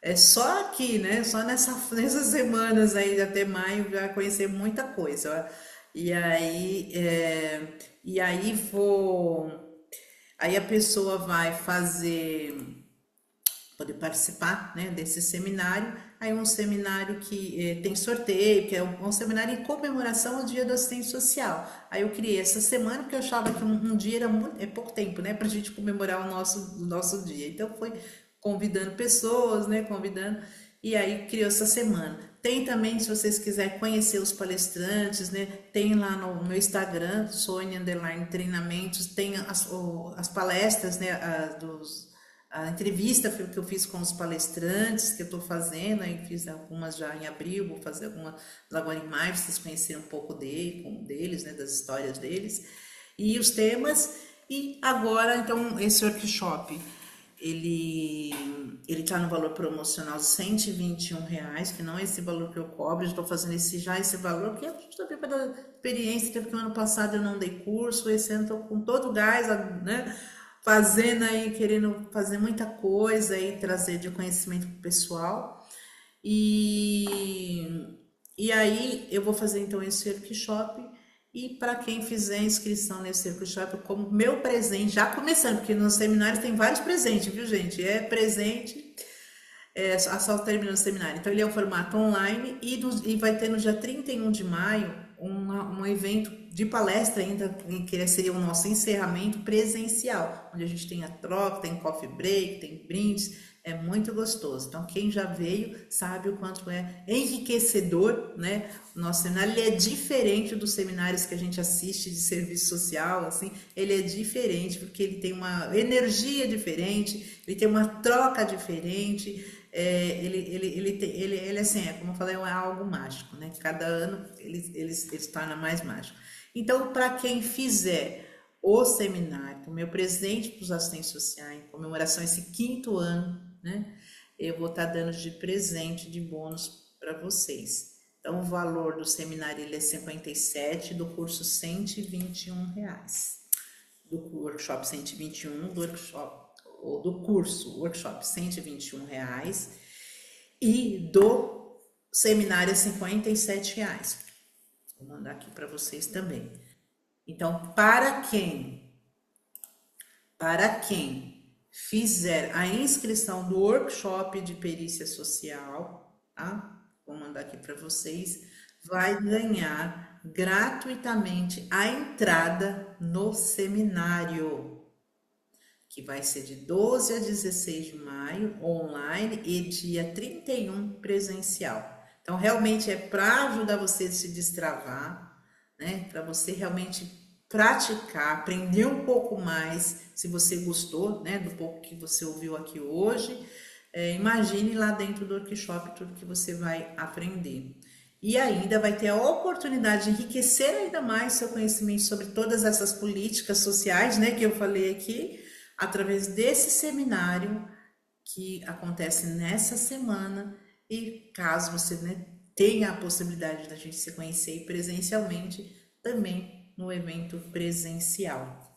É só aqui, né? Só nessas semanas aí até maio vai conhecer muita coisa. Ó. E aí, e aí aí a pessoa vai poder participar, né, desse seminário. Aí um seminário que tem sorteio, que é um seminário em comemoração ao Dia do Assistente Social. Aí eu criei essa semana porque eu achava que um dia era pouco tempo, né, para a gente comemorar o nosso dia. Então foi convidando pessoas, né, e aí criou essa semana. Tem também, se vocês quiserem conhecer os palestrantes, né, tem lá no meu Instagram, Sônia Underline Treinamentos, tem as palestras, né, a entrevista que eu fiz com os palestrantes que eu estou fazendo, aí fiz algumas já em abril, vou fazer algumas agora em maio, vocês conhecerem um pouco deles, né, das histórias deles, e os temas. E agora, então, esse workshop, ele tá no valor promocional de R$ 121, que não é esse valor que eu cobro, eu estou fazendo esse valor, que é também para dar experiência, até porque o ano passado eu não dei curso, esse ano estou com todo o gás, né? Fazendo aí, querendo fazer muita coisa e trazer de conhecimento pro pessoal. E, e aí eu vou fazer então esse workshop. E para quem fizer inscrição nesse workshop, como meu presente, já começando, porque no seminário tem vários presentes, viu, gente? É presente, só terminando o seminário. Então, ele é um formato online e vai ter no dia 31 de maio um evento de palestra ainda, que seria o nosso encerramento presencial, onde a gente tem a troca, tem coffee break, tem brindes, é muito gostoso. Então, quem já veio sabe o quanto é enriquecedor, né? O nosso seminário, ele é diferente dos seminários que a gente assiste de serviço social, assim, ele é diferente porque ele tem uma energia diferente, ele tem uma troca diferente, ele assim, como eu falei, é algo mágico, né? Cada ano ele se torna mais mágico. Então, para quem fizer o seminário, o meu presente para os assistentes sociais, em comemoração a esse quinto ano, né? Eu vou estar dando de presente, de bônus para vocês. Então, o valor do seminário ele é 57, do curso 121 reais. Do workshop 121, do workshop, ou do curso workshop 121 reais e do seminário 57 reais. Vou mandar aqui para vocês também. Então, para quem fizer a inscrição do workshop de perícia social, tá? Vou mandar aqui para vocês, vai ganhar gratuitamente a entrada no seminário, que vai ser de 12 a 16 de maio, online, e dia 31 presencial. Então, realmente é para ajudar você a se destravar, né? Para você realmente praticar, aprender um pouco mais, se você gostou, né, do pouco que você ouviu aqui hoje. Imagine lá dentro do workshop tudo que você vai aprender. E ainda vai ter a oportunidade de enriquecer ainda mais seu conhecimento sobre todas essas políticas sociais, né, que eu falei aqui, através desse seminário que acontece nessa semana. E caso você, né, tenha a possibilidade da gente se conhecer presencialmente, também no evento presencial.